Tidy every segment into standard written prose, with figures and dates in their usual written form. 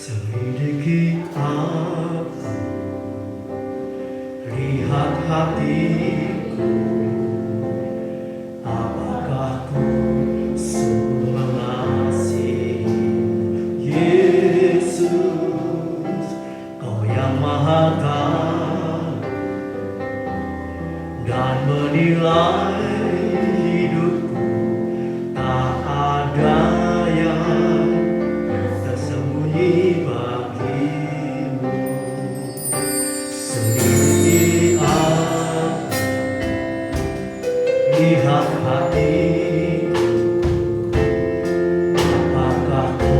Selidiki aku, lihat hatiku, apakah ku sungguh mengasihi Yesus, Kau yang Maha Tahu dan menilai hidupku, tak ada yang tersembunyi bagimu. Selidiki aku, lihat hatiku, apakah ku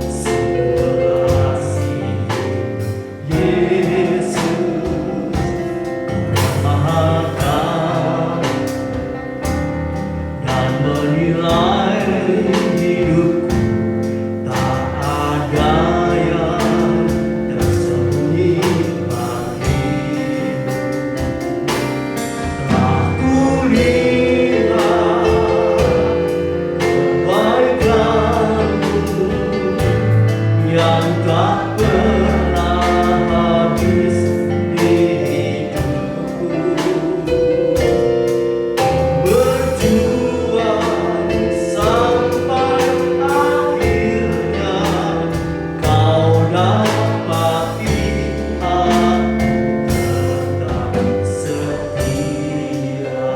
sungguh mengasihi Yesus, Kau yang Maha Tahu dan menilai hidupku, tak ada yang tersembunyi bagimu. Telah kulihat kebaikan-Mu yang tak pernah habis di hidupku. Berjuang sampai akhirnya Kau dapati aku tetap setia.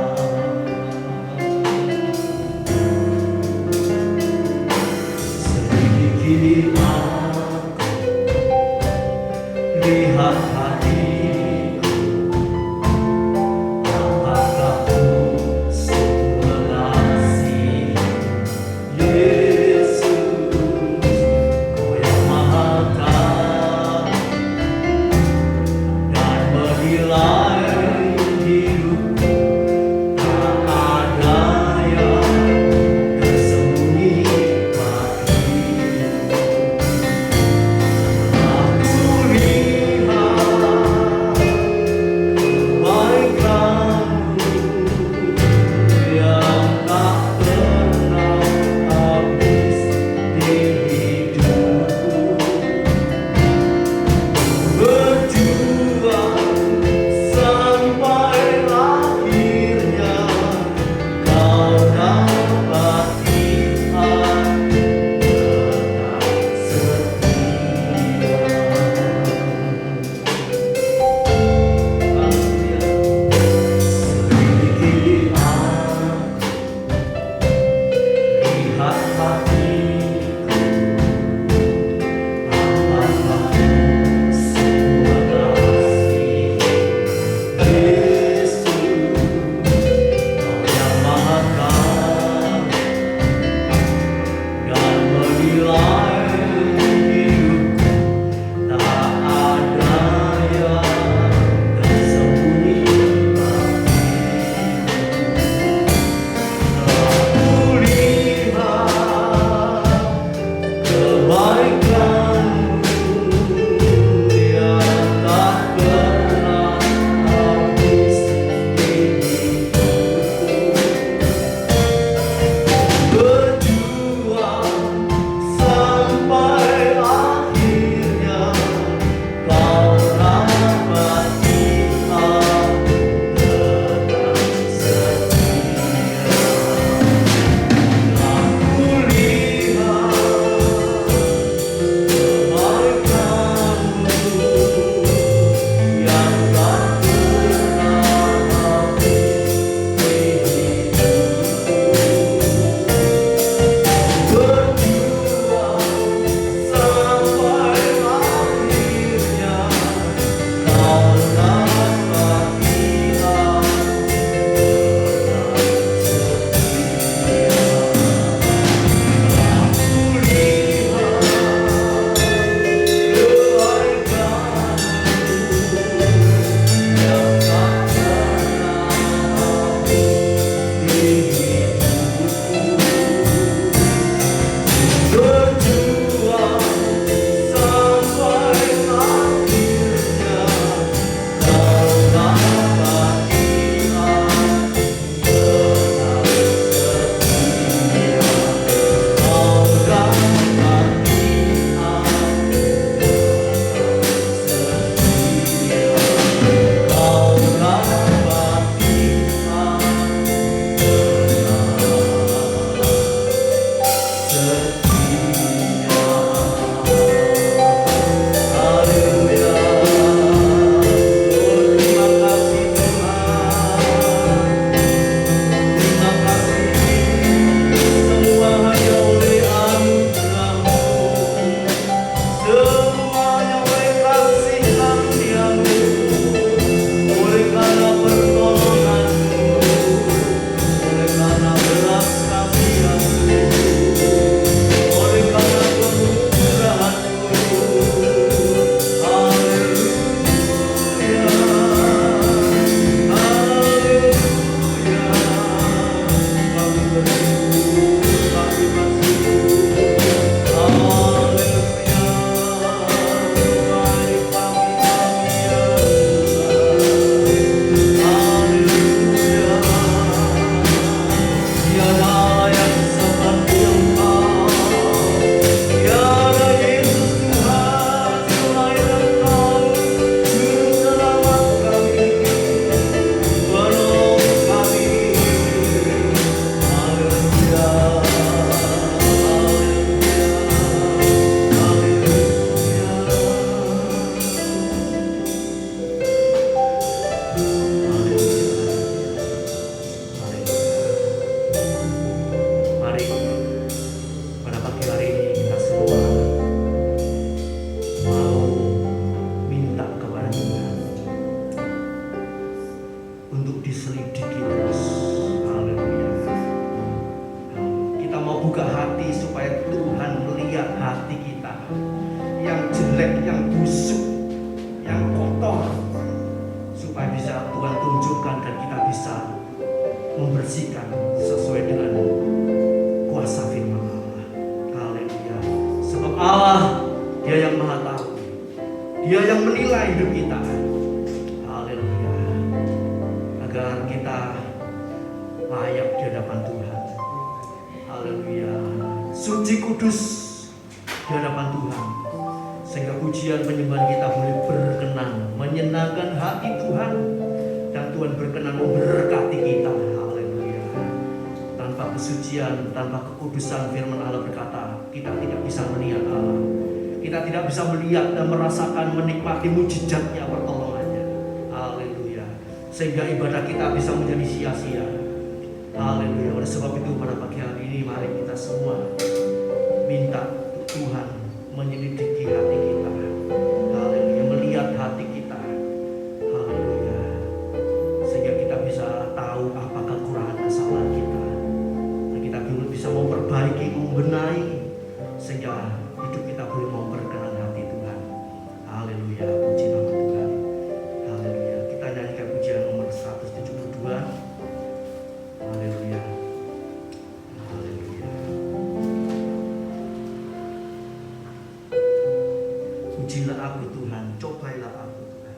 Selidiki aku, lihat hatiku, apakah ku sungguh mengasihi Yesus, Kau yang Maha Tahu dan menilai hidupku, tak ada yang tersembunyi bagimu. Aku lihat membersihkan sesuai dengan kuasa firman Allah. Haleluya. Sebab Allah, Dia yang Maha Tahu. Dia yang menilai hidup kita. Haleluya. Agar kita layak di hadapan Tuhan. Haleluya. Suci kudus di hadapan Tuhan. Sehingga pujian penyembahan kita boleh berkenan, menyenangkan hati Tuhan. Dan Tuhan berkenan memberkati kita. Haleluya. Tanpa kesucian, tanpa kekudusan, firman Allah berkata, kita tidak bisa melihat Allah. Kita tidak bisa melihat dan merasakan, menikmati mujizatnya, pertolongannya. Haleluya. Sehingga ibadah kita bisa menjadi sia-sia. Haleluya. Oleh sebab itu pada pagi hari ini mari kita semua minta Tuhan menyelidiki hati kita. Haleluya. Melihat hati kita. Haleluya. Sehingga kita bisa tahu apa kekurangan kesalahan kita. Dan kita bisa memperbaiki, membenahi. Sehingga hidup kita boleh memperkenan hati Tuhan. Haleluya. Puji nama Tuhan. Haleluya. Kita nyanyikan pujian nomor 172. Haleluya. Haleluya. Pujilah aku Tuhan, cobailah aku Tuhan.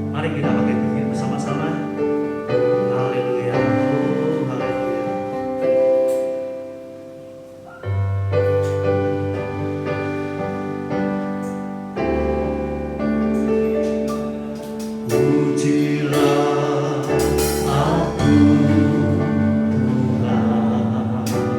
Mari kita pakai pikir bersama-sama. Haleluya. Oh, haleluya. Pujilah aku Tuhan.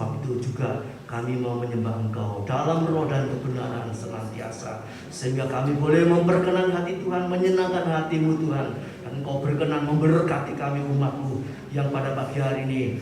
sebab itu juga kami mau menyembah Engkau dalam roh dan kebenaran senantiasa, sehingga kami boleh memperkenan hati Tuhan, menyenangkan hati-Mu Tuhan, dan Engkau berkenan memberkati kami umat-Mu yang pada pagi hari ini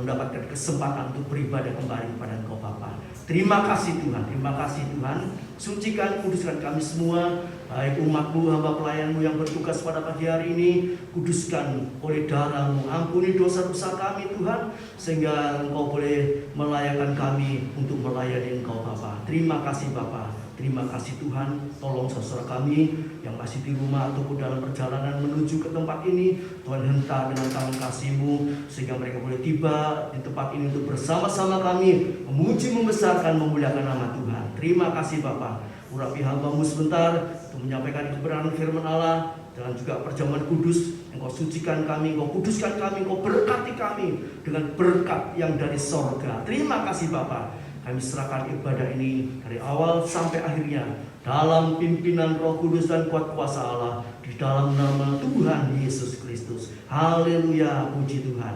mendapatkan kesempatan untuk beribadah kembali kepada Engkau Bapa. Terima kasih Tuhan, terima kasih Tuhan. Sucikan, kuduskan kami semua, baik umat-Mu, hamba pelayan-Mu yang bertugas pada pagi hari ini. Kuduskan oleh darah-Mu, ampuni dosa-dosa kami Tuhan, sehingga Engkau boleh melayakkan kami untuk melayani Engkau Bapa. Terima kasih Bapa, terima kasih Tuhan. Tolong saudara kami yang masih di rumah ataupun dalam perjalanan menuju ke tempat ini, Tuhan hentak dengan tangan kasih-Mu, sehingga mereka boleh tiba di tempat ini untuk bersama-sama kami memuji, membesarkan, memuliakan nama Tuhan. Terima kasih Bapa. Urapi hamba-Mu sebentar untuk menyampaikan kebenaran firman Allah, dan juga perjamuan kudus. Engkau sucikan kami, Engkau kuduskan kami, Engkau berkati kami dengan berkat yang dari sorga. Terima kasih Bapa. Kami serahkan ibadah ini dari awal sampai akhirnya dalam pimpinan Roh Kudus dan kuat kuasa Allah, di dalam nama Tuhan Yesus Kristus. Haleluya, puji Tuhan.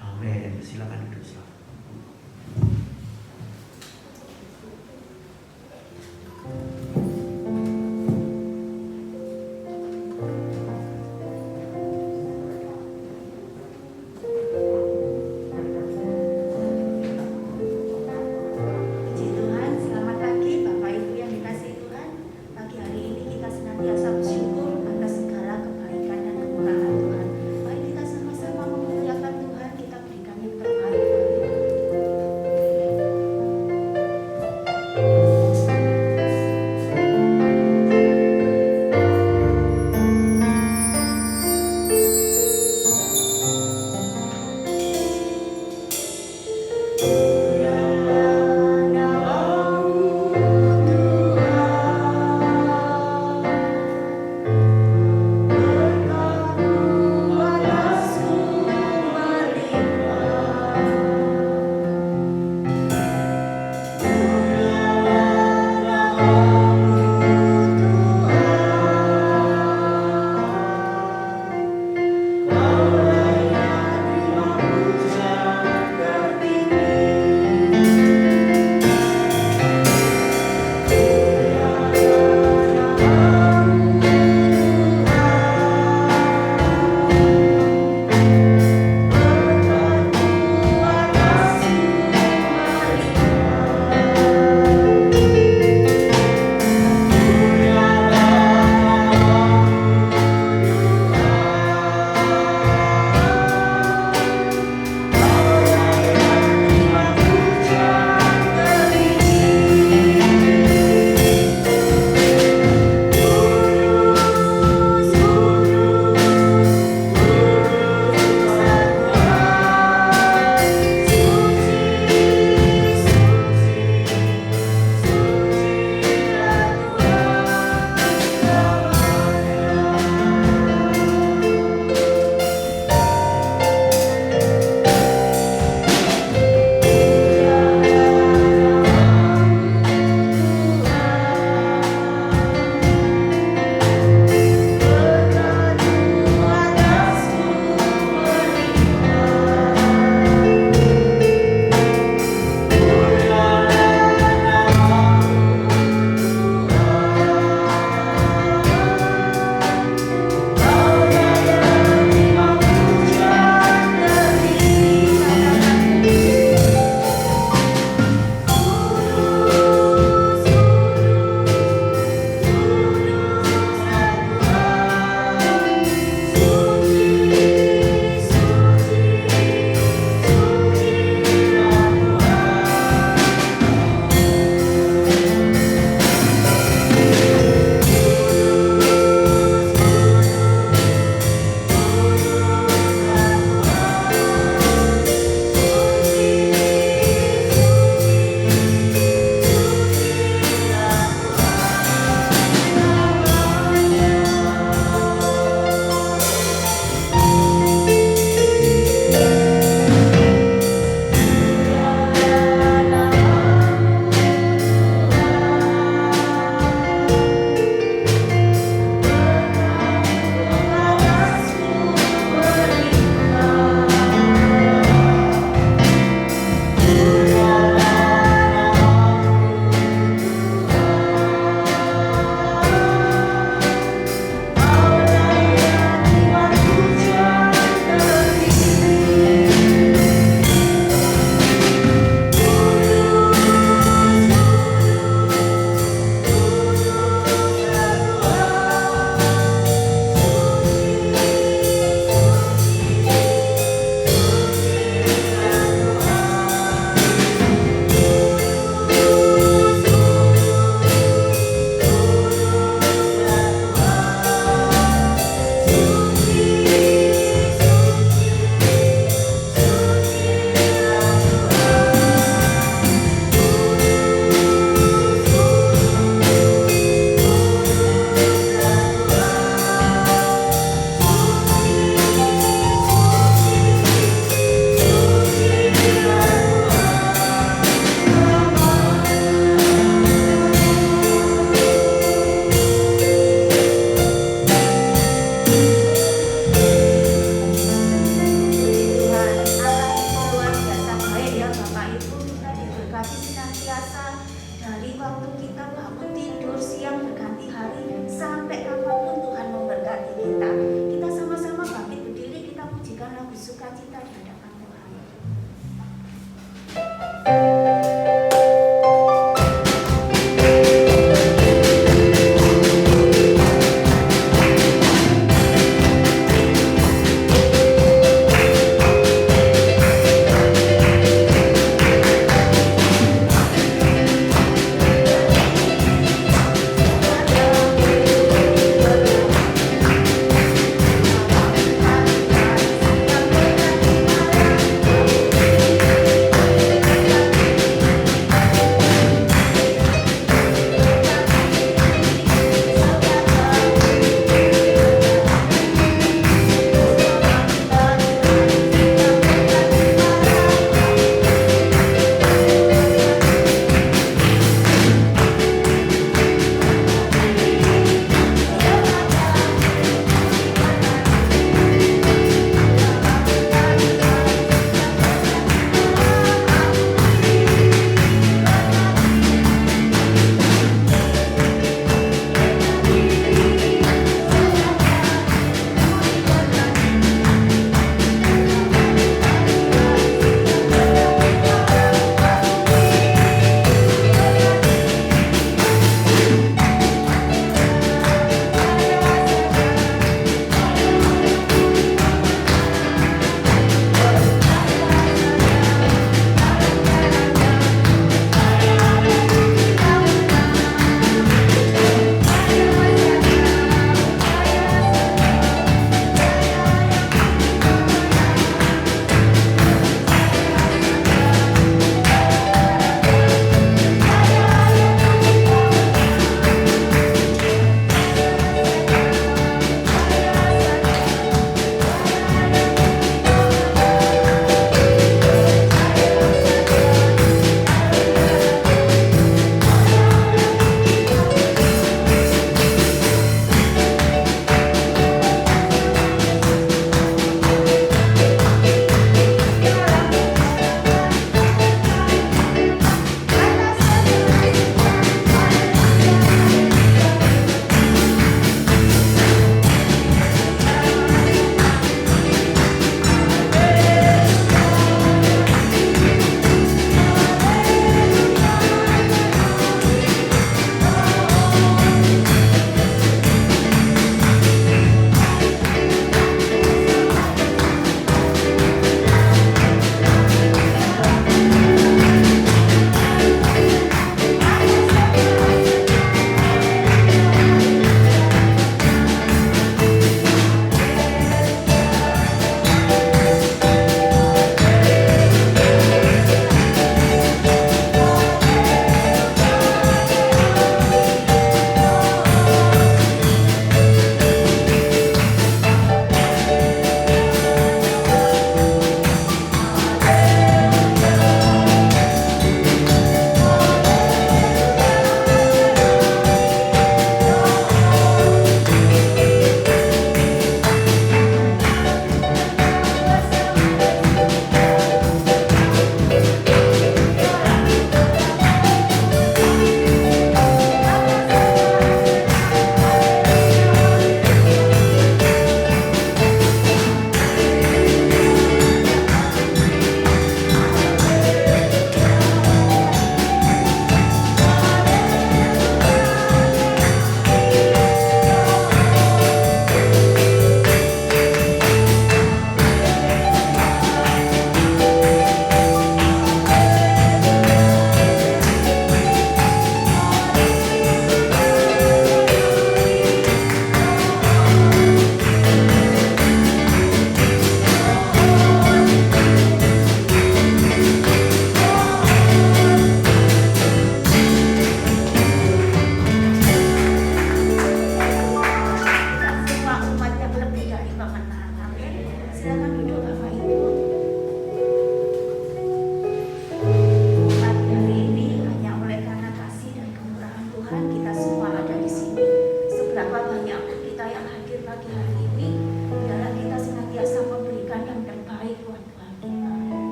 Amin. Silakan duduk. Mari kita sama-sama memuliakan Tuhan, kita berikan yang terbaik.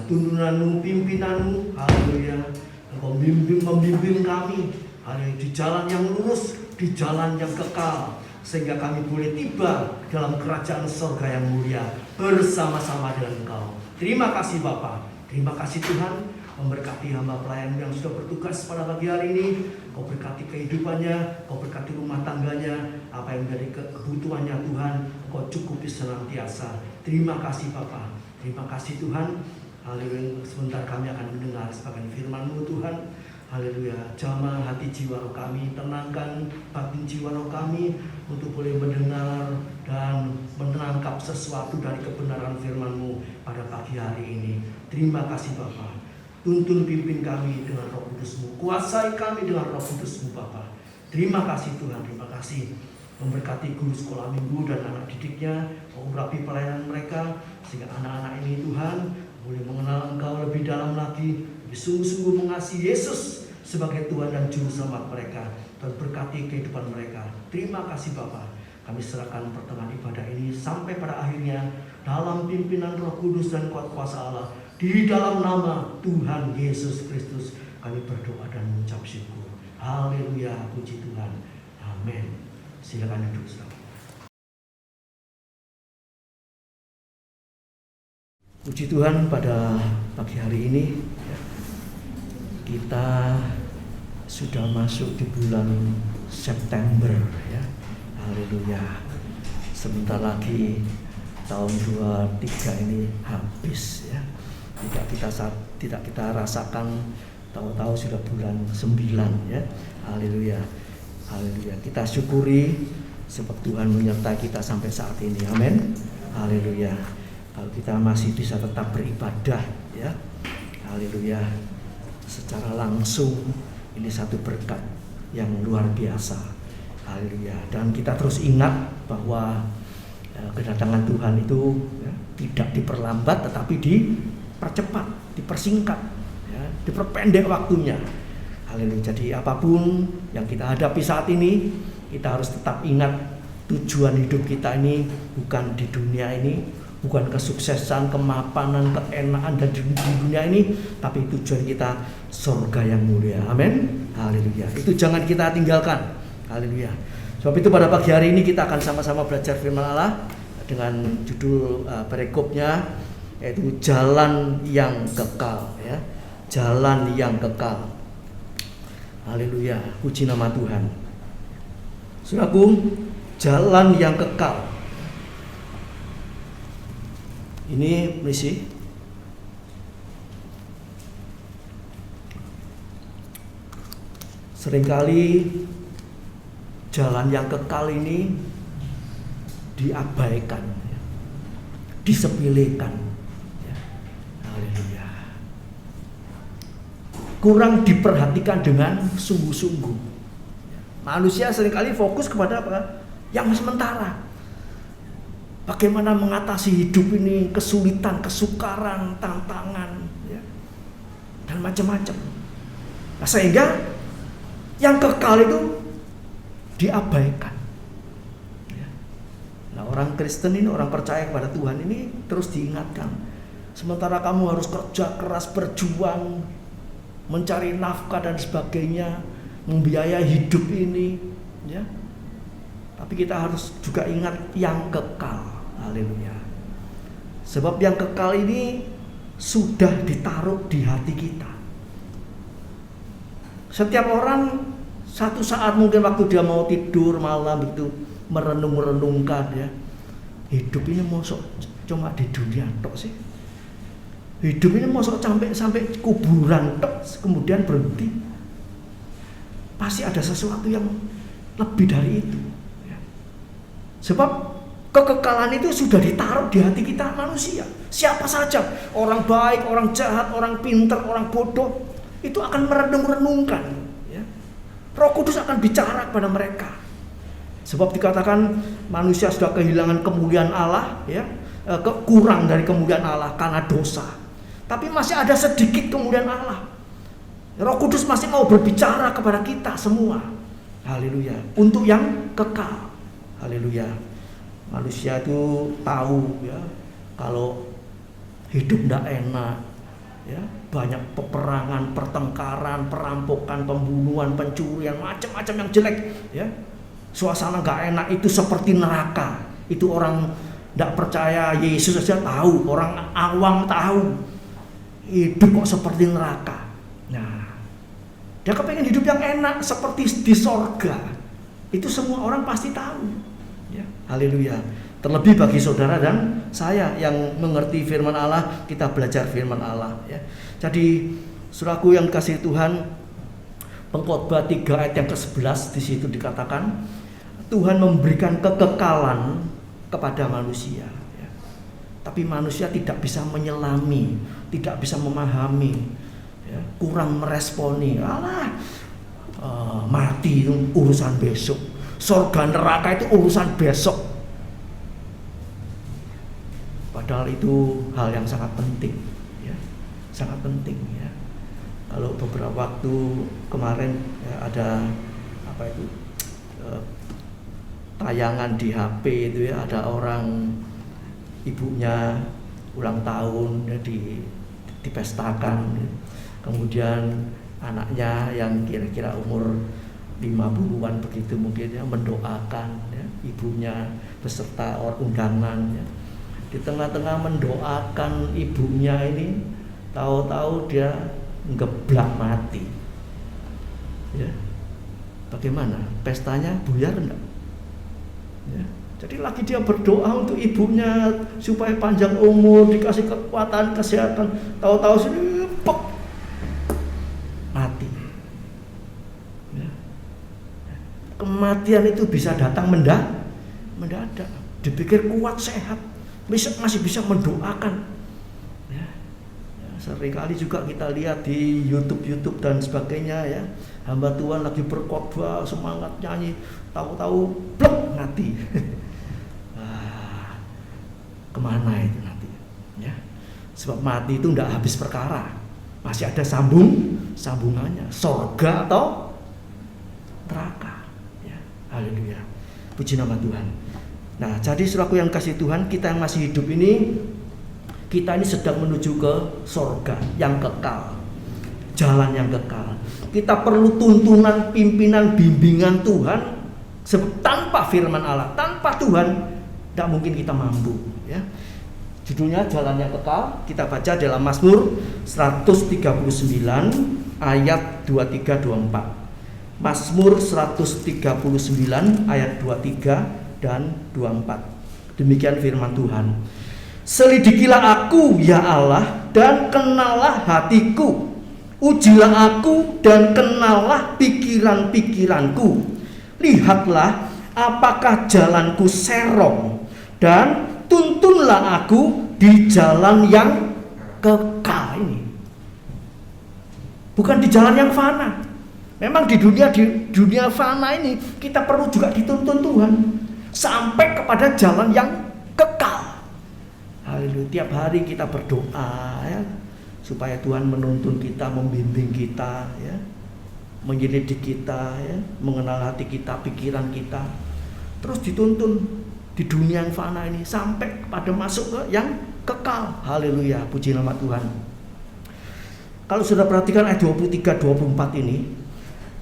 tuntunanmu, pimpinanmu, haleluya. Engkau membimbing kami, haleluya, di jalan yang lurus, di jalan yang kekal, sehingga kami boleh tiba dalam kerajaan surga yang mulia bersama-sama dengan Engkau. Terima kasih Bapa, terima kasih Tuhan. Memberkati hamba pelayan yang sudah bertugas pada pagi hari ini. Kau berkati kehidupannya, Kau berkati rumah tangganya, apa yang menjadi kebutuhannya Tuhan, Kau cukupi senantiasa. Terima kasih Bapa, terima kasih Tuhan. Haleluya, sebentar kami akan mendengar sebagian firman-Mu Tuhan. Haleluya, jamah hati jiwa roh kami, tenangkan batin jiwa roh kami untuk boleh mendengar dan menangkap sesuatu dari kebenaran firman-Mu pada pagi hari ini. Terima kasih Bapa. Tuntun pimpin kami dengan Roh Kudus-Mu, kuasai kami dengan Roh Kudus-Mu Bapa. Terima kasih Tuhan, terima kasih. Memberkati guru sekolah minggu dan anak didiknya, mengurapi pelayanan mereka, sehingga anak-anak ini Tuhan boleh mengenal Engkau lebih dalam lagi, lebih sungguh-sungguh mengasihi Yesus sebagai Tuhan dan Juru Selamat mereka, dan berkati kehidupan mereka. Terima kasih Bapa. Kami serahkan pertengahan ibadah ini sampai pada akhirnya dalam pimpinan Roh Kudus dan kuat kuasa Allah. Di dalam nama Tuhan Yesus Kristus kami berdoa dan mengucap syukur. Haleluya, puji Tuhan. Amin. Silakan duduk saudara. Puji Tuhan, pada pagi hari ini kita sudah masuk di bulan September ya. Haleluya. Sebentar lagi tahun 23 ini habis ya. Tidak kita rasakan, tahu-tahu sudah bulan 9 ya. Haleluya. Haleluya. Kita syukuri sebab Tuhan menyertai kita sampai saat ini. Amin. Haleluya. Kalau kita masih bisa tetap beribadah ya. Haleluya. Secara langsung ini satu berkat yang luar biasa. Haleluya. Dan kita terus ingat bahwa kedatangan Tuhan itu ya, tidak diperlambat tetapi dipercepat, dipersingkat ya, diperpendek waktunya. Haleluya. Jadi apapun yang kita hadapi saat ini, kita harus tetap ingat tujuan hidup kita ini bukan di dunia ini, bukan kesuksesan, kemapanan, keenaan dan di dunia ini, tapi tujuan kita surga yang mulia. Amin. Haleluya. Itu jangan kita tinggalkan. Haleluya. Sebab itu pada pagi hari ini kita akan sama-sama belajar firman Allah dengan judul perikopnya yaitu jalan yang kekal ya. Jalan yang kekal. Haleluya. Puji nama Tuhan. Saudaraku, jalan yang kekal. Ini misi. Seringkali jalan yang kekal ini diabaikan, ya, disepelekan, ya. Haleluya. Kurang diperhatikan dengan sungguh-sungguh. Manusia seringkali fokus kepada apa? Yang sementara. Bagaimana mengatasi hidup ini, kesulitan, kesukaran, tantangan, ya, dan macam-macam. Nah, sehingga yang kekal itu diabaikan. Ya. Nah, orang Kristen ini, orang percaya kepada Tuhan ini terus diingatkan. Sementara kamu harus kerja keras, berjuang, mencari nafkah dan sebagainya, membiayai hidup ini, ya. Tapi kita harus juga ingat yang kekal. Haleluya. Sebab yang kekal ini sudah ditaruh di hati kita. Setiap orang satu saat mungkin waktu dia mau tidur malam itu merenung-renungkan ya. Hidup ini mosok cuma di dunia tok sih. Hidup ini mosok sampai kuburan tok kemudian berhenti. Pasti ada sesuatu yang lebih dari itu ya. Sebab kekekalan itu sudah ditaruh di hati kita manusia. Siapa saja, orang baik, orang jahat, orang pintar, orang bodoh, itu akan merenung-renungkan. Ya. Roh Kudus akan bicara kepada mereka. Sebab dikatakan manusia sudah kehilangan kemuliaan Allah, ya, kurang dari kemuliaan Allah karena dosa. Tapi masih ada sedikit kemuliaan Allah. Roh Kudus masih mau berbicara kepada kita semua. Haleluya. Untuk yang kekal. Haleluya. Manusia itu tahu ya, kalau hidup tidak enak, ya, banyak peperangan, pertengkaran, perampokan, pembunuhan, pencurian, macam-macam yang jelek, ya. Suasana gak enak itu seperti neraka. Itu orang tidak percaya Yesus saja tahu, orang awam tahu. Hidup kok seperti neraka. Nah, dia kepengen hidup yang enak seperti di sorga. Itu semua orang pasti tahu, ya. Haleluya. Terlebih bagi saudara dan saya yang mengerti firman Allah, kita belajar firman Allah, ya. Jadi saudaraku yang kasih Tuhan, Pengkhotbah 3 ayat yang ke-11 di situ dikatakan Tuhan memberikan kekekalan kepada manusia, ya. Tapi manusia tidak bisa menyelami, tidak bisa memahami, ya. Kurang meresponi. Mati itu urusan besok, surga neraka itu urusan besok. Padahal itu hal yang sangat penting, ya, sangat penting, ya. Kalau beberapa waktu kemarin, ya, ada tayangan di HP itu, ya, ada orang ibunya ulang tahun, ya, dipestakan, kemudian anaknya yang kira-kira umur 50-an begitu mungkin, ya, mendoakan, ya, ibunya beserta undangan, ya. Di tengah-tengah mendoakan ibunya ini, tahu-tahu dia ngeblak mati, ya. Bagaimana? Pestanya buyar enggak? Ya. Jadi lagi dia berdoa untuk ibunya supaya panjang umur, dikasih kekuatan, kesehatan, tahu-tahu sini mati, ya. Kematian itu bisa datang mendadak. Dipikir kuat, sehat, masih bisa mendoakan, ya. Seringkali juga kita lihat di YouTube dan sebagainya, ya, hamba Tuhan lagi berkhotbah semangat nyanyi, tahu-tahu blok mati. Kemana itu nanti, ya? Sebab mati itu tidak habis perkara, masih ada sambungannya, sorga atau neraka, ya. Haleluya, puji nama Tuhan. Nah, jadi saudaraku yang kasih Tuhan, kita yang masih hidup ini, kita ini sedang menuju ke sorga yang kekal, jalan yang kekal. Kita perlu tuntunan, pimpinan, bimbingan Tuhan. Sebab tanpa firman Allah, tanpa Tuhan, tidak mungkin kita mampu, ya. Judulnya jalan yang kekal. Kita baca dalam Mazmur 139 ayat 23-24. Mazmur 139 ayat 23 dan 24. Demikian firman Tuhan. Selidikilah aku ya Allah, dan kenallah hatiku. Ujilah aku dan kenallah pikiran-pikiranku. Lihatlah apakah jalanku serong, dan tuntunlah aku di jalan yang kekal ini. Bukan di jalan yang fana. Memang di dunia fana ini kita perlu juga dituntun Tuhan sampai kepada jalan yang kekal. Haleluya. Tiap hari kita berdoa, ya, supaya Tuhan menuntun kita, membimbing kita, ya, menyelidik kita, ya, mengenal hati kita, pikiran kita, terus dituntun di dunia yang fana ini sampai kepada masuk ke yang kekal. Haleluya, puji nama Tuhan. Kalau sudah perhatikan ayat 23-24 ini,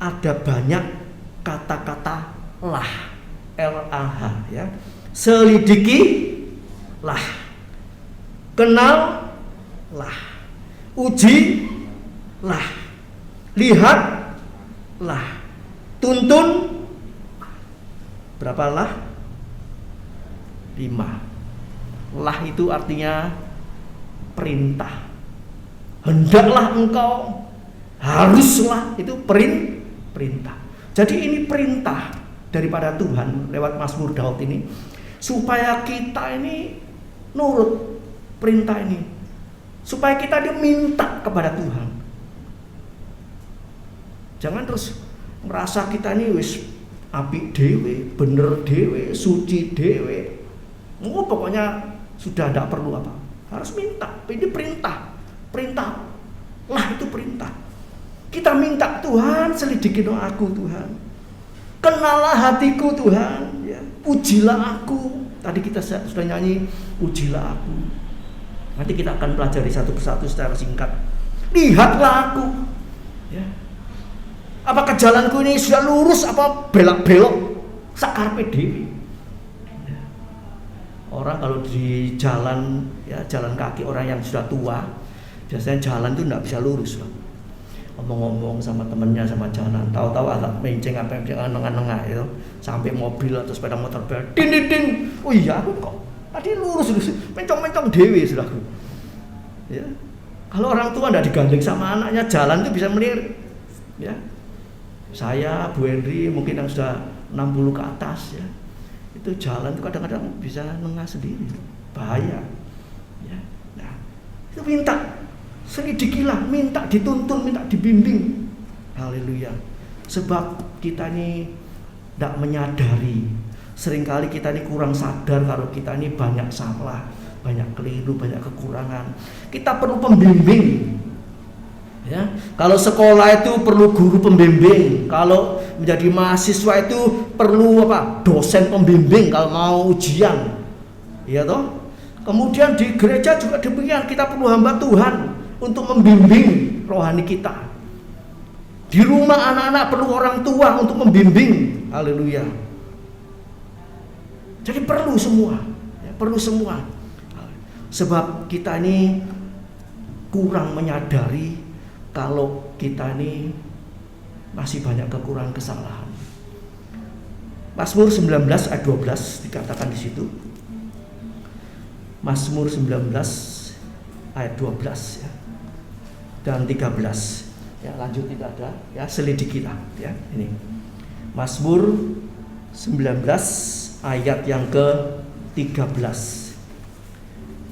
ada banyak kata-kata lah, L-A-H, ya. Selidikilah, kenallah, ujilah, lihatlah, tuntun. Berapa lah? 5. Lah itu artinya perintah. Hendaklah engkau, haruslah, itu perintah. Jadi ini perintah daripada Tuhan lewat Mazmur Daud ini, supaya kita ini nurut perintah ini, supaya kita diminta kepada Tuhan. Jangan terus merasa kita ini wis apik dewe, bener dewe, suci dewe. Pokoknya sudah tidak perlu apa, harus minta. Ini perintah lah, itu perintah. Kita minta, Tuhan selidikin aku, Tuhan kenallah hatiku, Tuhan, ya. Ujilah aku. Tadi kita sudah nyanyi, ujilah aku. Nanti kita akan pelajari satu persatu secara singkat. lihatlah aku. Ya. Apakah jalanku ini sudah lurus apa belok-belok sakarepe dhewe? Ya. Orang kalau di jalan, ya jalan kaki orang yang sudah tua, biasanya jalan itu tidak bisa lurus, Pak. Ngomong-ngomong sama temennya sama jalan, tahu-tahu agak menceng apa yang nengah-nengah itu, sampai mobil atau sepeda motor din. Oh iya, aku kok tadi lurus, mencong dewe sudahku. Ya. Kalau orang tua tidak digandeng sama anaknya, jalan itu bisa melirik. Ya. Saya, Bu Henry mungkin yang sudah 60 ke atas, ya, itu jalan itu kadang-kadang bisa nengah sendiri, bahaya. Ya. Nah, itu minta selidikilah, minta dituntun, minta dibimbing. Haleluya. Sebab kita ini tidak menyadari, seringkali kita ini kurang sadar kalau kita ini banyak salah, banyak keliru, banyak kekurangan. Kita perlu pembimbing. Ya, kalau sekolah itu perlu guru pembimbing, kalau menjadi mahasiswa itu perlu apa? Dosen pembimbing kalau mau ujian. Iya toh? Kemudian di gereja juga demikian, kita perlu hamba Tuhan untuk membimbing rohani kita. Di rumah anak-anak perlu orang tua untuk membimbing. Haleluya. Jadi perlu semua, ya, perlu semua. Sebab kita ini kurang menyadari kalau kita ini masih banyak kekurangan, kesalahan. Mazmur 19 ayat 12 dikatakan di situ. Mazmur 19 ayat 12 ya. Dan 13 ya, lanjut tidak ada ya, selidikilah ya, ini Mazmur 19 ayat yang ke-13.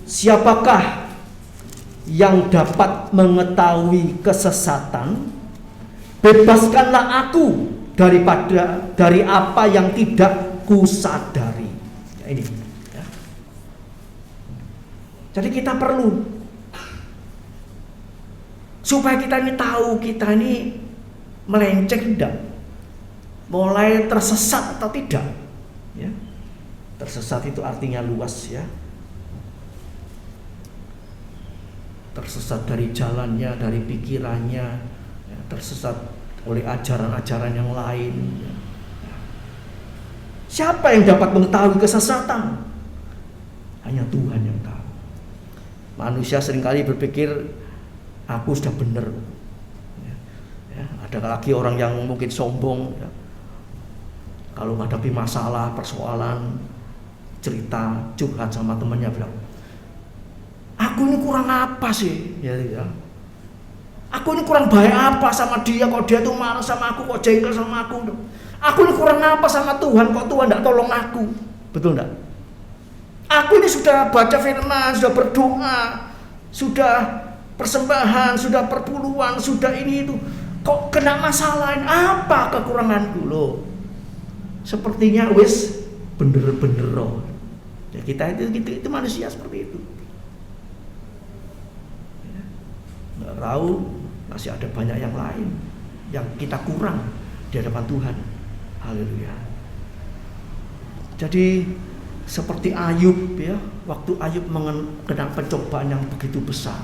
Siapakah yang dapat mengetahui kesesatan? Bebaskanlah aku dari apa yang tidak kusadari. Ya, ini ya. Jadi kita perlu supaya kita ini tahu kita ini melenceng tidak, mulai tersesat atau tidak. Ya. Tersesat itu artinya luas ya. Tersesat dari jalannya, dari pikirannya, ya, tersesat oleh ajaran-ajaran yang lain. Ya. Siapa yang dapat mengetahui kesesatan? Hanya Tuhan yang tahu. Manusia seringkali berpikir aku sudah benar. Ya, ada lagi orang yang mungkin sombong. Ya. Kalau menghadapi masalah, persoalan, cerita, curhat sama temannya bilang, aku ini kurang apa sih? Ya. Aku ini kurang baik apa sama dia? Kok dia tuh marah sama aku? Kok jengkel sama aku? Aku ini kurang apa sama Tuhan? Kok Tuhan tidak tolong aku? Betul tidak? Aku ini sudah baca firman, sudah berdoa, sudah persembahan, sudah perpuluhan, sudah ini itu, kok kena masalah? Apa kekuranganku loh? Sepertinya wis bener-bener roh. Ya, kita itu manusia seperti itu. Ya, nggak tahu masih ada banyak yang lain yang kita kurang di hadapan Tuhan. Haleluya. Jadi seperti Ayub ya, waktu Ayub mengenang pencobaan yang begitu besar.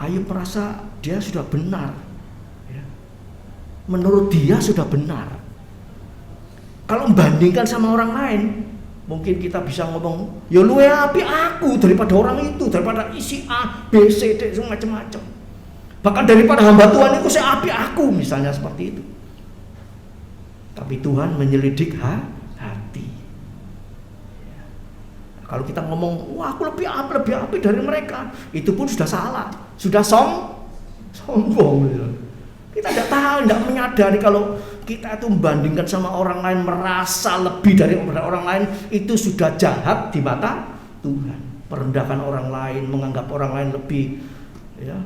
Ayub merasa dia sudah benar ya. Menurut dia sudah benar. Kalau membandingkan sama orang lain, mungkin kita bisa ngomong, ya luwe api aku daripada orang itu, daripada isi A, B, C, D, macam-macam. Bahkan daripada hamba Tuhan itu saya api aku, misalnya seperti itu. Tapi Tuhan menyelidik hati. Kalau kita ngomong, wah aku lebih api dari mereka, itu pun sudah salah, sudah sombong. Kita tidak tahu, tidak menyadari kalau kita itu membandingkan sama orang lain, merasa lebih dari orang lain, itu sudah jahat di mata Tuhan. Merendahkan orang lain, menganggap orang lain lebih ya,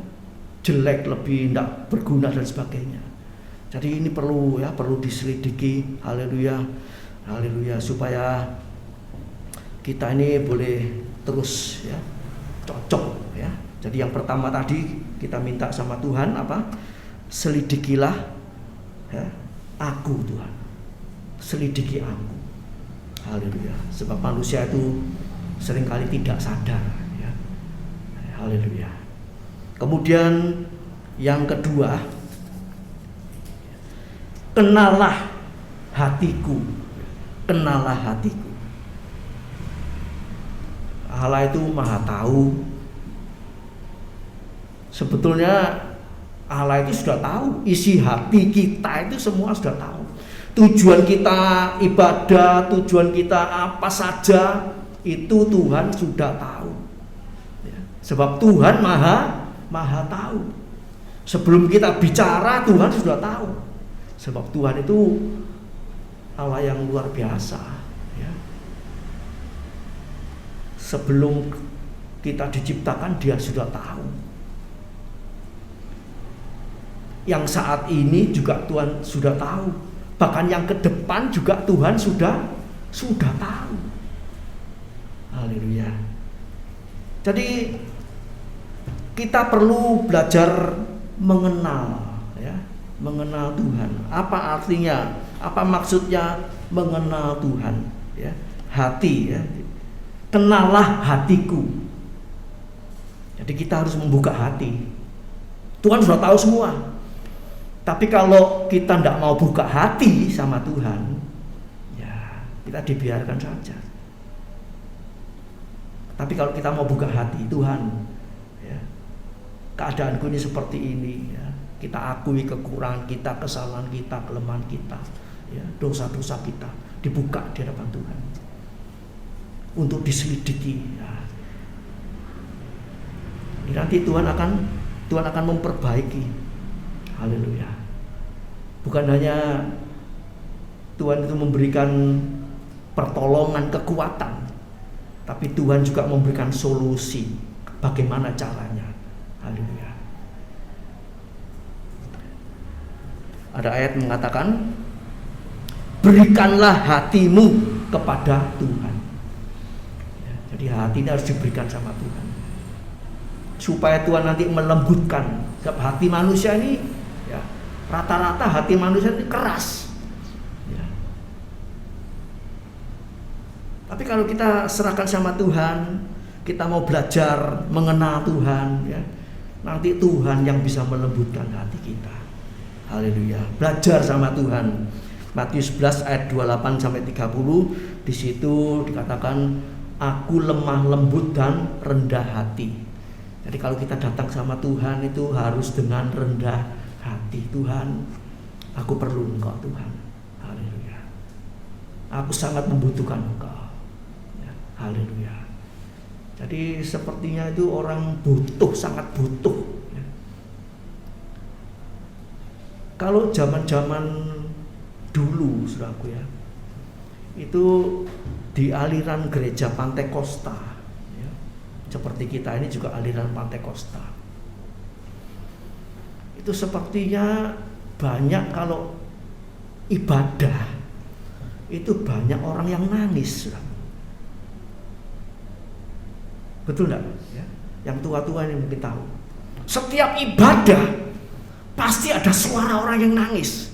jelek, lebih tidak berguna dan sebagainya. Jadi ini perlu diselidiki. Haleluya, haleluya, supaya kita ini boleh terus ya cocok ya. Jadi yang pertama tadi kita minta sama Tuhan apa? Selidikilah ya, aku Tuhan. Selidiki aku. Haleluya. Sebab manusia itu seringkali tidak sadar ya. Haleluya. Kemudian yang kedua, kenalah hatiku. Kenalah hatiku. Allah itu Maha tahu. Sebetulnya Allah itu sudah tahu isi hati kita, itu semua sudah tahu. Tujuan kita ibadah, tujuan kita apa saja, itu Tuhan sudah tahu. Sebab Tuhan maha tahu. Sebelum kita bicara, Tuhan sudah tahu. Sebab Tuhan itu Allah yang luar biasa, ya. Sebelum kita diciptakan, Dia sudah tahu. Yang saat ini juga Tuhan sudah tahu. Bahkan yang ke depan juga Tuhan sudah tahu. Haleluya. Jadi kita perlu belajar mengenal, ya, mengenal Tuhan. Apa artinya? Apa maksudnya mengenal Tuhan? Ya, hati, ya. Kenalah hatiku. Jadi kita harus membuka hati. Tuhan sudah tahu semua. Tapi kalau kita tidak mau buka hati sama Tuhan, ya kita dibiarkan saja. Tapi kalau kita mau buka hati, Tuhan, ya, keadaanku ini seperti ini, ya. Kita akui kekurangan kita, kesalahan kita, kelemahan kita, ya, dosa-dosa kita, dibuka di hadapan Tuhan untuk diselidiki, ya. Nanti Tuhan akan memperbaiki. Haleluya. Bukan hanya Tuhan itu memberikan pertolongan, kekuatan, tapi Tuhan juga memberikan solusi bagaimana caranya. Haleluya. Ada ayat mengatakan, berikanlah hatimu kepada Tuhan. Ya, jadi hati ini harus diberikan sama Tuhan, supaya Tuhan nanti melembutkan. Sebab hati manusia ini, ya, rata-rata hati manusia ini keras, ya. Tapi kalau kita serahkan sama Tuhan, kita mau belajar mengenal Tuhan, ya, nanti Tuhan yang bisa melembutkan hati kita. Haleluya. Belajar sama Tuhan. Matius 11 ayat 28 sampai 30, di situ dikatakan, aku lemah lembut dan rendah hati. Jadi kalau kita datang sama Tuhan itu harus dengan rendah hati. Tuhan, aku perlu Engkau Tuhan. Haleluya. Aku sangat membutuhkan Engkau, ya, haleluya. Jadi sepertinya itu orang butuh, sangat butuh, ya. Kalau zaman-zaman dulu, saudaraku, ya, itu di aliran gereja Pantekosta, seperti kita ini juga aliran Pantekosta, itu sepertinya banyak kalau ibadah itu banyak orang yang nangis. Betul enggak? Ya? Yang tua-tua ini mungkin tahu. Setiap ibadah pasti ada suara orang yang nangis,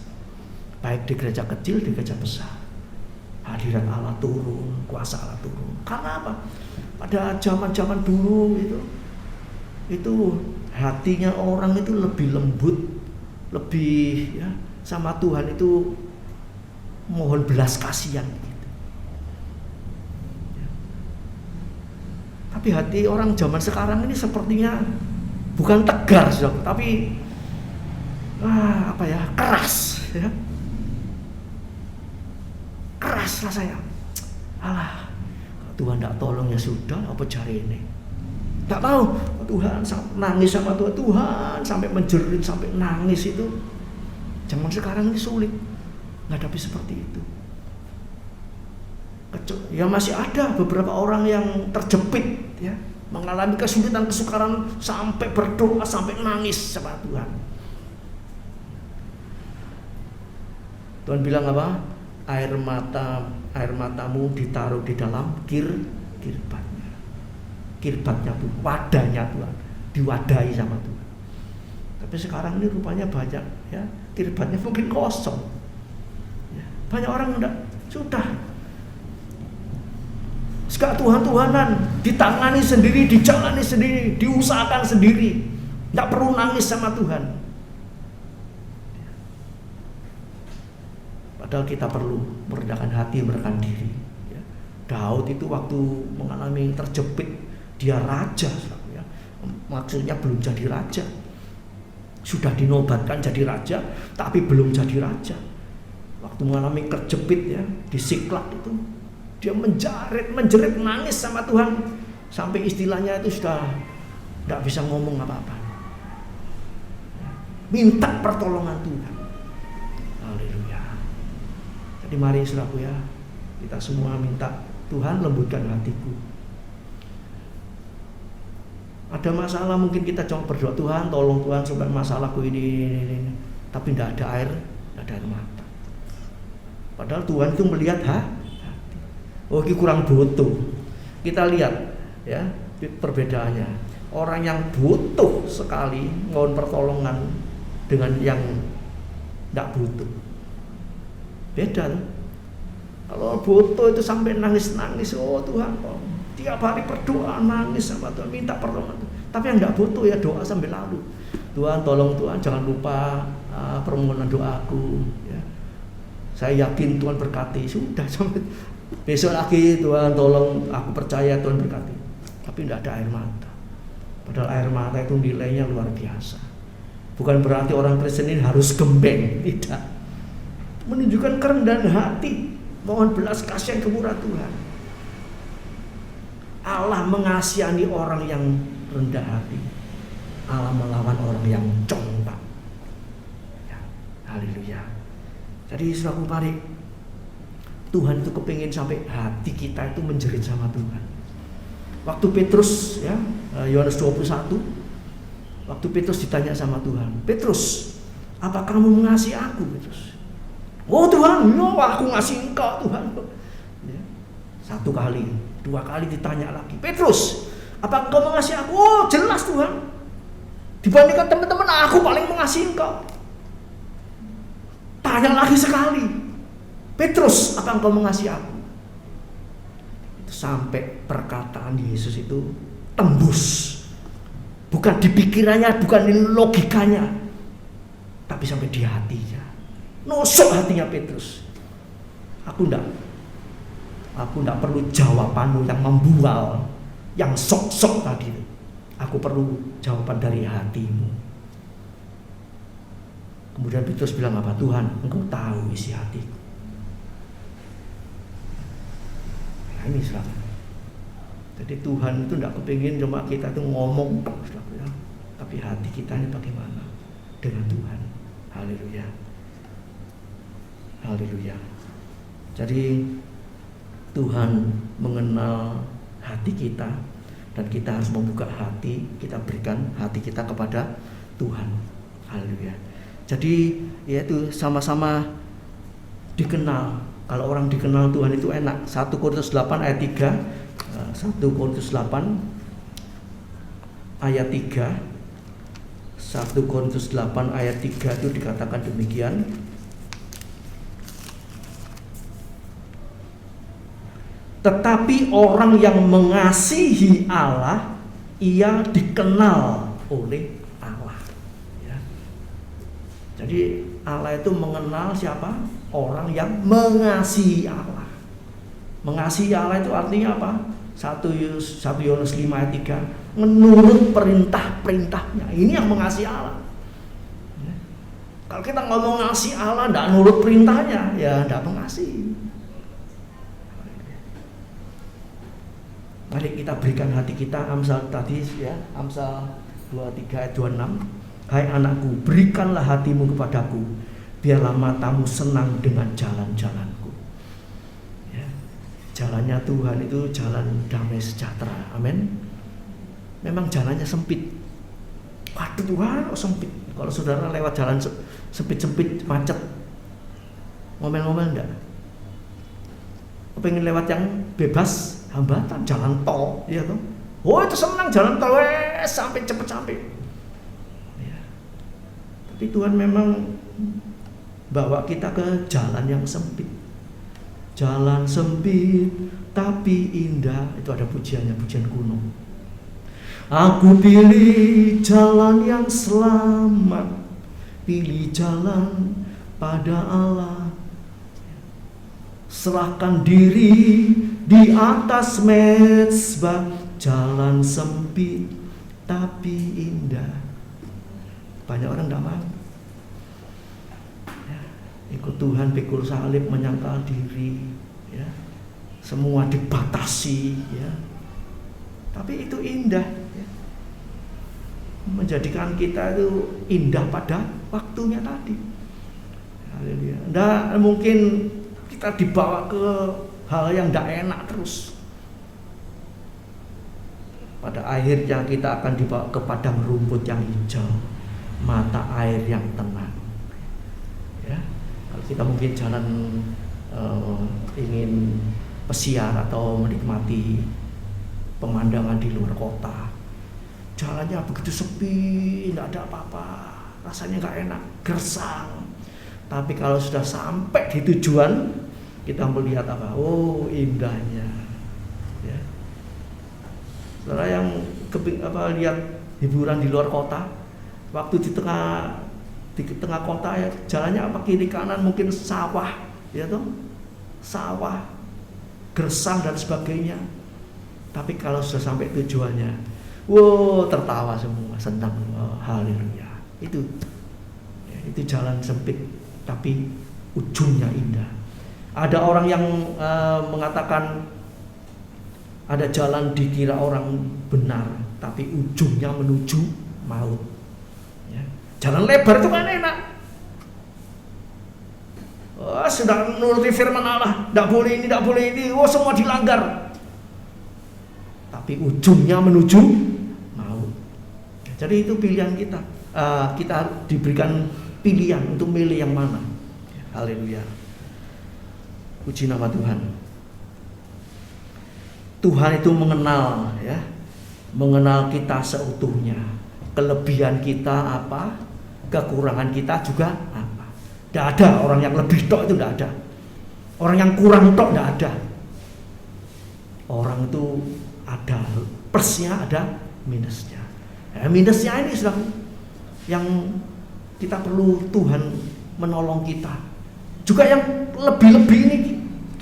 baik di gereja kecil, di gereja besar. Hadirat Allah turun, kuasa Allah turun. Karena apa? Pada zaman-zaman dulu itu hatinya orang itu lebih lembut, lebih, ya, sama Tuhan itu mohon belas kasihan gitu. Ya. Tapi hati orang zaman sekarang ini sepertinya bukan tegar, tapi keras, ya. Keras rasanya. Alah, Tuhan tidak tolong ya sudah, apa cari ini? Tidak tahu, Tuhan nangis sama Tuhan sampai menjerit, sampai nangis itu. Zaman sekarang ini sulit menghadapi seperti itu. Ya masih ada beberapa orang yang terjepit, ya, mengalami kesulitan, kesukaran sampai berdoa, sampai nangis sama Tuhan. Tuhan bilang apa? Air matamu ditaruh di dalam kirbatnya. Kirbatnya Tuhan, wadahnya Tuhan, diwadahi sama Tuhan. Tapi sekarang ini rupanya banyak, ya, kirbatnya mungkin kosong. Ya, banyak orang enggak, sudah Gak Tuhan-Tuhanan, ditangani sendiri, dijalani sendiri, diusahakan sendiri. Gak perlu nangis sama Tuhan. Padahal kita perlu merendahkan hati, merendahkan diri. Daud itu waktu mengalami terjepit, dia raja, ya. Maksudnya belum jadi raja. Sudah dinobatkan jadi raja, tapi belum jadi raja. Waktu mengalami terjepit, ya, di Siklak itu, dia menjerit, nangis sama Tuhan, sampai istilahnya itu sudah tidak bisa ngomong apa-apa. Minta pertolongan Tuhan. Haleluya. Jadi mari saudaraku ya, kita semua minta Tuhan lembutkan hatiku. Ada masalah mungkin kita coba berdoa, Tuhan tolong Tuhan supaya masalahku ini. Tapi tidak ada air mata. Padahal Tuhan itu melihat hati. Oh, ini kurang butuh. Kita lihat ya perbedaannya. Orang yang butuh sekali mohon pertolongan dengan yang tidak butuh. Beda tuh. Kalau butuh itu sampai nangis-nangis, oh Tuhan, tiap hari berdoa nangis sama Tuhan, minta pertolongan. Tapi yang tidak butuh ya doa sambil lalu. Tuhan tolong Tuhan, jangan lupa permohonan doaku. Ya. Saya yakin Tuhan berkati. Sudah sampai besok lagi Tuhan tolong, aku percaya Tuhan berkati. Tapi tidak ada air mata. Padahal air mata itu nilainya luar biasa. Bukan berarti orang Kristen ini harus gembeng, tidak. Menunjukkan kerendahan hati, mohon belas kasihan kemurahan Tuhan. Allah mengasihi orang yang rendah hati. Allah melawan orang yang congkak. Ya, haleluya. Jadi saudaraku mari, Tuhan itu kepingin sampai hati kita itu menjerit sama Tuhan. Waktu Petrus ya, Yohanes 21, waktu Petrus ditanya sama Tuhan, Petrus, apa kamu mengasihi aku, Petrus? Oh Tuhan, ya aku ngasih engkau Tuhan. Ya. 1 kali, 2 kali ditanya lagi, Petrus, apa engkau mengasihi aku? Oh jelas Tuhan. Dibandingkan teman-teman aku paling mengasihi engkau. Tanya lagi sekali, Petrus, apa engkau mengasihi aku? Itu sampai perkataan Yesus itu tembus. Bukan di pikirannya, bukan di logikanya, tapi sampai di hatinya. Nusuk hatinya Petrus. Aku enggak perlu jawabanmu yang membual, yang sok-sok tadi. Aku perlu jawaban dari hatimu. Kemudian Petrus bilang apa? Tuhan, engkau tahu isi hatiku. Nah, ini saudara. Jadi Tuhan itu enggak kepingin cuma kita itu ngomong, saudara, tapi hati kita ini bagaimana dengan Tuhan. Haleluya. Haleluya. Jadi Tuhan mengenal hati kita dan kita harus membuka hati, kita berikan hati kita kepada Tuhan. Haleluya. Jadi yaitu sama-sama dikenal. Kalau orang dikenal Tuhan itu enak. 1 Korintus 8 ayat 3. 1 Korintus 8 ayat 3. 1 Korintus 8 ayat 3 itu dikatakan demikian. Tetapi orang yang mengasihi Allah, ia dikenal oleh Allah. Ya. Jadi Allah itu mengenal siapa? Orang yang mengasihi Allah. Mengasihi Allah itu artinya apa? 1 Yohanes 5 ayat 3, menurut perintah-perintahnya. Ini yang mengasihi Allah. Ya. Kalau kita ngomong mengasihi Allah, tidak nurut perintahnya, ya tidak mengasihi. Mari kita berikan hati kita. Amsal tadi ya, Amsal 23 ayat 26. Hai anakku, berikanlah hatimu kepadaku, biarlah matamu senang dengan jalan-jalanku. Ya. Jalannya Tuhan itu jalan damai sejahtera. Amin. Memang jalannya sempit. Waduh Tuhan, sempit. Kalau saudara lewat jalan sempit-sempit, macet, ngomel-ngomel enggak? Pengen lewat yang bebas, hambatan, jalan tol, ya toh. Oh itu senang jalan tol, sampai cepet sampai. Ya. Tapi Tuhan memang bawa kita ke jalan yang sempit. Jalan sempit tapi indah. Itu ada pujiannya, pujian kuno. Aku pilih jalan yang selamat, pilih jalan pada Allah. Serahkan diri di atas mezbah, jalan sempit tapi indah. Banyak orang tidak mau. Ikut Tuhan pikul salib, menyangkal diri, ya. Semua dibatasi, ya. Tapi itu indah, ya. Menjadikan kita itu indah pada waktunya tadi. Haleluya. Nggak mungkin kita dibawa ke hal yang tidak enak terus. Pada akhirnya kita akan dibawa ke padang rumput yang hijau, mata air yang tenang. Ya. Kalau kita mungkin jalan ingin pesiar atau menikmati pemandangan di luar kota, jalannya begitu sepi, tidak ada apa-apa, rasanya nggak enak, gersang. Tapi kalau sudah sampai di tujuan, kita melihat apa? Oh, indahnya. Ya. Saudara yang lihat hiburan di luar kota, waktu di tengah kota, ya, jalannya apa, kiri kanan mungkin sawah, ya toh, sawah, gersang dan sebagainya. Tapi kalau sudah sampai tujuannya, wow, tertawa semua, senang, oh, haleluya. Itu jalan sempit tapi ujungnya indah. Ada orang yang mengatakan ada jalan dikira orang benar tapi ujungnya menuju maut. Ya. Jalan lebar itu kan enak. Oh, sudah menuruti firman Allah, tidak boleh ini, tidak boleh ini, oh, semua dilanggar. Tapi ujungnya menuju maut. Jadi itu pilihan kita. Kita diberikan pilihan untuk milih yang mana. Haleluya. Puji nama Tuhan. Tuhan itu mengenal, ya, mengenal kita seutuhnya. Kelebihan kita apa, kekurangan kita juga apa. Tidak ada orang yang lebih tok, itu tidak ada. Orang yang kurang tok tidak ada. Orang itu ada plusnya, ada minusnya. Minusnya ini sudah yang kita perlu Tuhan menolong kita. Juga yang lebih-lebih ini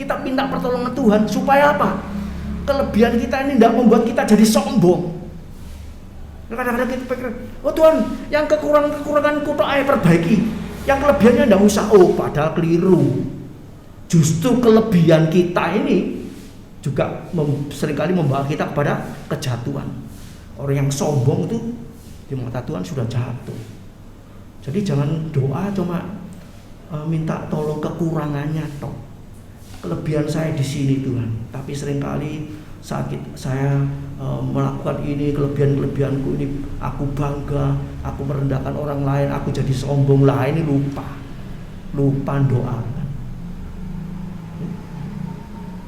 kita minta pertolongan Tuhan supaya apa? Kelebihan kita ini tidak membuat kita jadi sombong. Kadang-kadang kita pikir, oh Tuhan, yang kekurangan kutuk ayo perbaiki, yang kelebihannya tidak usah. Oh, padahal keliru. Justru kelebihan kita ini juga seringkali membawa kita kepada kejatuhan. Orang yang sombong itu di mata Tuhan sudah jatuh. Jadi jangan doa cuma minta tolong kekurangannya toh. Kelebihan saya di sini Tuhan, tapi seringkali sakit saya melakukan ini, kelebihanku ini, aku bangga, aku merendahkan orang lain, aku jadi sombong lah, ini lupa doa.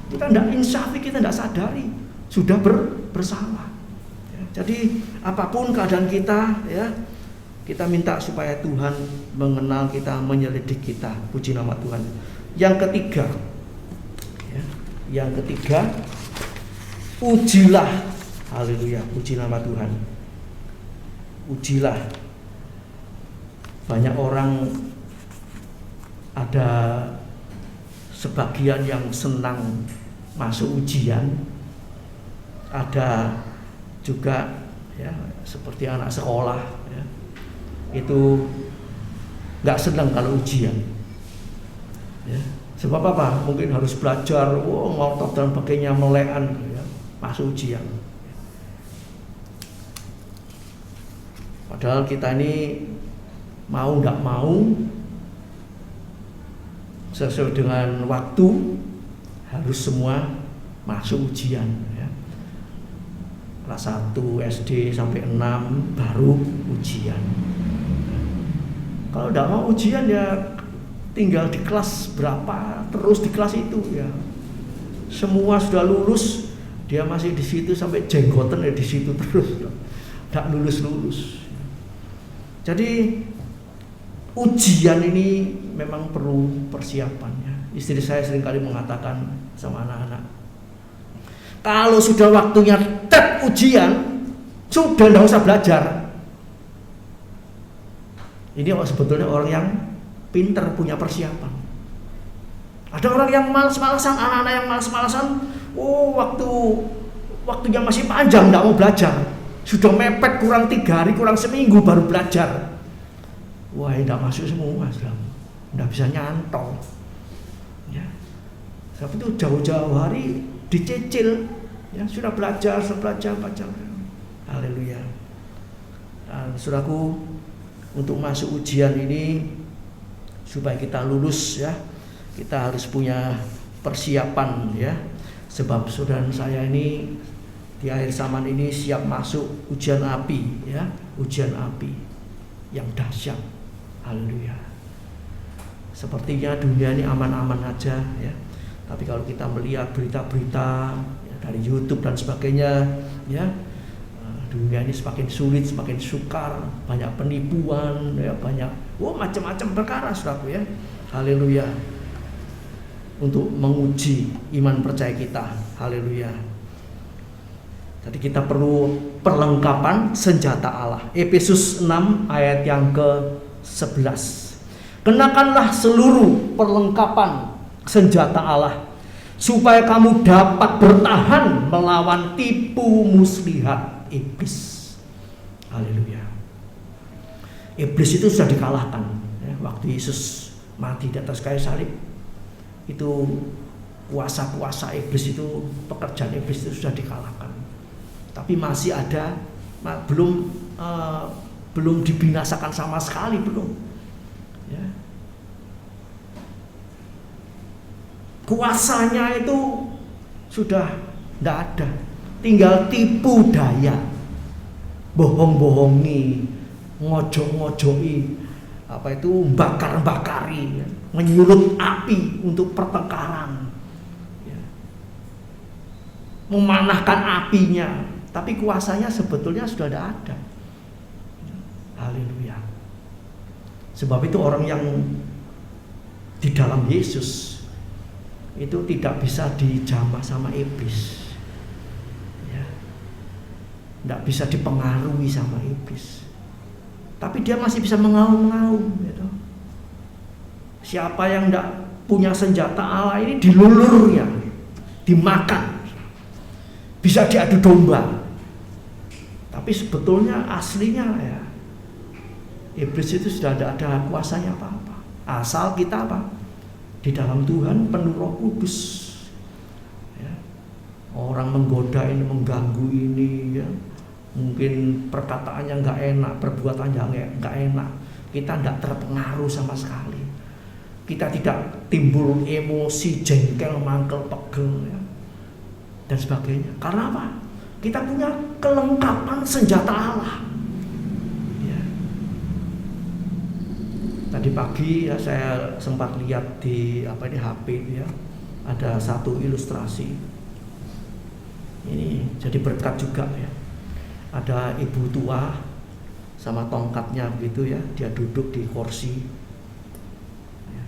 Kita tidak insafi, kita tidak sadari sudah bersalah. Jadi apapun keadaan kita, ya, kita minta supaya Tuhan mengenal kita, menyelidik kita. Puji nama Tuhan. Yang ketiga, ya, ujilah. Haleluya, puji nama Tuhan. Ujilah. Banyak orang, ada sebagian yang senang masuk ujian, ada juga, ya, seperti anak sekolah, ya, itu nggak senang kalau ujian, ya. Sebab apa? Mungkin harus belajar, ngotot dan sebagainya, melekan, ya, masuk ujian. Padahal kita ini mau nggak mau, sesuai dengan waktu, harus semua masuk ujian, ya. Kelas 1 SD sampai 6 baru ujian. Kalau tidak mau ujian, ya tinggal di kelas berapa, terus di kelas itu, ya. Semua sudah lulus, dia masih di situ sampai jenggotan, ya di situ terus, tidak lulus. Jadi ujian ini memang perlu persiapannya. Istri saya seringkali mengatakan sama anak-anak, kalau sudah waktunya tet ujian, sudah tidak usah belajar. Ini sebetulnya orang yang pinter, punya persiapan. Ada orang yang malas-malasan, anak-anak yang malas-malasan, waktunya masih panjang, tidak mau belajar. Sudah mepet kurang 3 hari, kurang seminggu baru belajar. Wah, tidak masuk semua, tidak bisa nyantol. Ya. Sebab itu jauh-jauh hari dicicil, ya, sudah belajar. Haleluya. Dan saudaraku, untuk masuk ujian ini supaya kita lulus, ya, kita harus punya persiapan, ya. Sebab saudara saya ini di akhir zaman ini siap masuk ujian api, ya, ujian api yang dahsyat. Haleluya. Sepertinya dunia ini aman-aman aja, ya. Tapi kalau kita melihat berita-berita, ya, dari YouTube dan sebagainya, ya, dunia ini semakin sulit, semakin sukar, banyak penipuan, ya, banyak macam-macam perkara, saudaraku, ya. Haleluya. Untuk menguji iman percaya kita. Haleluya. Jadi kita perlu perlengkapan senjata Allah. Efesus 6 ayat yang ke-11. Kenakanlah seluruh perlengkapan senjata Allah, supaya kamu dapat bertahan melawan tipu muslihat iblis. Haleluya. Iblis itu sudah dikalahkan, ya, waktu Yesus mati di atas kayu salib. Itu kuasa-kuasa iblis itu, pekerjaan iblis itu sudah dikalahkan. Tapi masih ada, belum dibinasakan sama sekali, belum. Ya. Kuasanya itu sudah tidak ada, tinggal tipu daya, bohong-bohongi, ngojok-ngojoki, bakar-bakari, ya, menyulut api untuk pertengkaran, ya, memanahkan apinya, tapi kuasanya sebetulnya sudah tidak ada. Haleluya. Sebab itu orang yang di dalam Yesus itu tidak bisa dijamah sama iblis, ya, tidak bisa dipengaruhi sama iblis. Tapi dia masih bisa mengaum-ngaum, gitu. Siapa yang tidak punya senjata Allah ini dilulurnya, dimakan, bisa diadu domba. Tapi sebetulnya aslinya, ya, iblis itu sudah tidak ada kuasanya apa-apa. Asal kita apa? Di dalam Tuhan penuh Roh Kudus. Ya. Orang menggoda ini, mengganggu ini, ya. Mungkin perkataannya nggak enak, perbuatannya nggak enak, kita tidak terpengaruh sama sekali. Kita tidak timbul emosi, jengkel, mangkel, pegel, ya, dan sebagainya. Karena apa? Kita punya kelengkapan senjata Allah. Ya. Tadi pagi, ya, saya sempat lihat di HP, ya, ada satu ilustrasi. Ini jadi berkat juga, ya. Ada ibu tua sama tongkatnya begitu, ya, dia duduk di kursi, ya,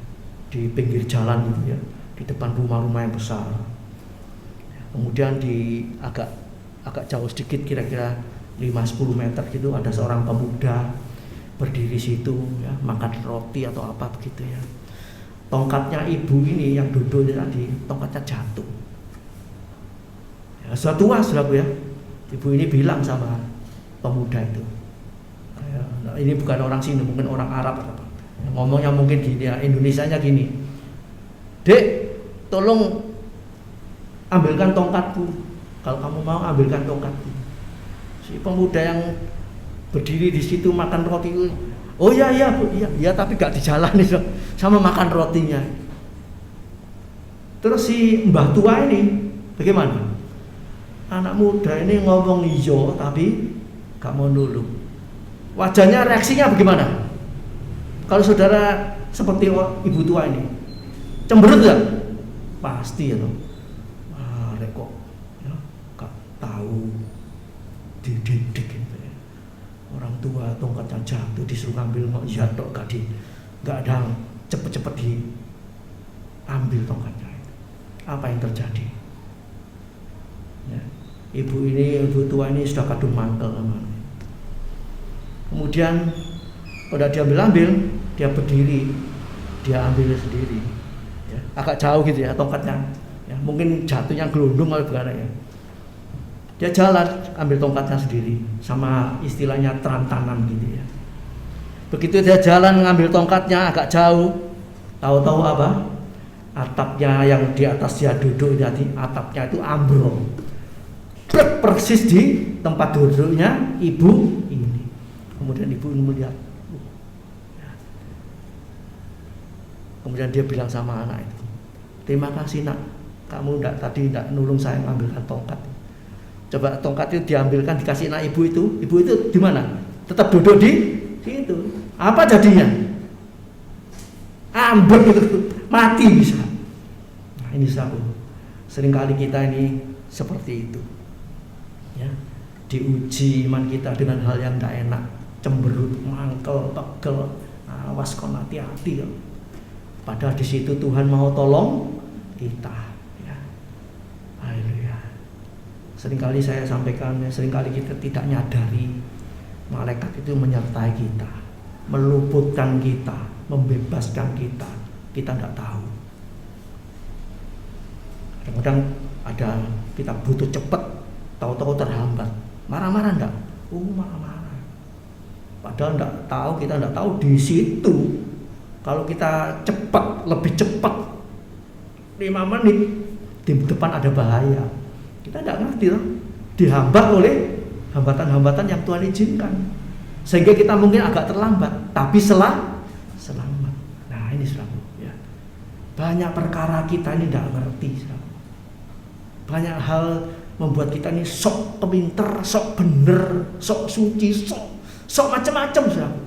di pinggir jalan gitu, ya, di depan rumah-rumah yang besar. Kemudian di agak jauh sedikit, kira-kira 5-10 meter gitu, ada seorang pemuda berdiri situ, ya, makan roti atau apa begitu, ya. Tongkatnya ibu ini yang duduk tadi, tongkatnya jatuh. Ya, sudah tua, saudaraku, ya. Ibu ini bilang sama pemuda itu, ya, ini bukan orang sini, mungkin orang Arab atau apa. Ngomongnya mungkin gini, ya, Indonesianya gini, "Dek, tolong ambilkan tongkatku. Kalau kamu mau, ambilkan tongkatku." Si pemuda yang berdiri di situ makan roti, "Oh iya Bu, iya, tapi gak dijalani sama makan rotinya." Terus si mbah tua ini bagaimana? Anak muda ini ngomong iya, tapi gak mau nulung. Wajahnya, reaksinya bagaimana? Kalau saudara seperti ibu tua ini, cemberut gak? Pasti, ya, kok, ya, gak tahu dididik, gitu, ya. Orang tua tongkatnya jatuh, disuruh ngambil, mau jatuh, gak ada cepet-cepet ambil tongkatnya. Apa yang terjadi? Ya. Ibu tua ini sudah kadung mangkel namanya. Kemudian udah diambil, dia berdiri, dia ambil sendiri. Ya. Agak jauh gitu ya tongkatnya. Ya, mungkin jatuhnya gelundung oleh begana ya. Dia jalan ambil tongkatnya sendiri, sama istilahnya terantanan gitu ya. Begitu dia jalan ngambil tongkatnya agak jauh, tahu-tahu apa? Atapnya yang di atas dia duduk, jadi atapnya itu ambrol. Persis di tempat duduknya ibu ini. Kemudian ibu ini melihat. Kemudian dia bilang sama anak itu, terima kasih nak, kamu tadi tidak nulung saya mengambilkan tongkat. Coba tongkat itu diambilkan, dikasih anak ibu itu di mana? Tetap duduk di situ. Apa jadinya? Ambruk itu, mati bisa. Nah ini sahabat, seringkali kita ini seperti itu. Ya, diuji iman kita dengan hal yang tidak enak, cemberut, mangkel, pegel, awas kon hati-hati ya. Padahal di situ Tuhan mau tolong kita. Ya. Haleluya. Seringkali saya sampaikan, seringkali kita tidak nyadari malaikat itu menyertai kita, meluputkan kita, membebaskan kita. Kita tidak tahu. Kadang-kadang ada kita butuh cepat, tahu-tahu terhambat. Marah-marah enggak? Marah-marah. Padahal enggak tahu, kita enggak tahu di situ. Kalau kita cepat, lebih cepat 5 menit, di depan ada bahaya. Kita enggak ngerti loh. Dihambat oleh hambatan-hambatan yang Tuhan izinkan. Sehingga kita mungkin agak terlambat, tapi selamat. Nah, ini saudara ya. Banyak perkara kita ini enggak ngerti, saudara. Banyak hal membuat kita ini sok pinter, sok bener, sok suci, sok macam-macam, saudara.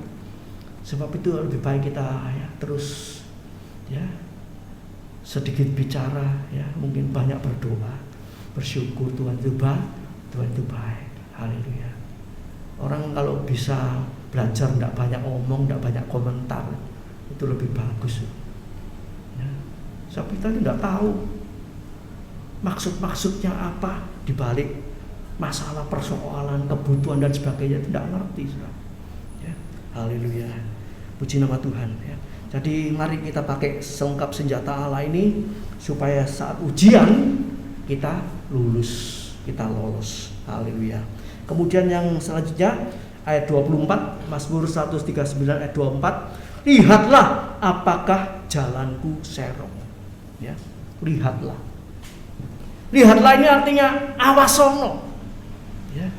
Sebab itu lebih baik kita ya terus ya sedikit bicara ya, mungkin banyak berdoa, bersyukur Tuhan itu baik. Haleluya. Orang kalau bisa belajar tidak banyak omong, tidak banyak komentar, itu lebih bagus. Ya. Sebab kita tidak tahu maksud-maksudnya apa dibalik masalah, persoalan, kebutuhan dan sebagainya, tidak ngerti. Ya. Haleluya. Puji nama Tuhan ya. Jadi mari kita pakai selengkap senjata Allah ini supaya saat ujian kita lulus, kita lolos. Haleluya. Kemudian yang selanjutnya ayat 24, Mazmur 139 ayat 24, lihatlah apakah jalanku serong. Ya, lihatlah. Lihatlah ini artinya awasono. Ya.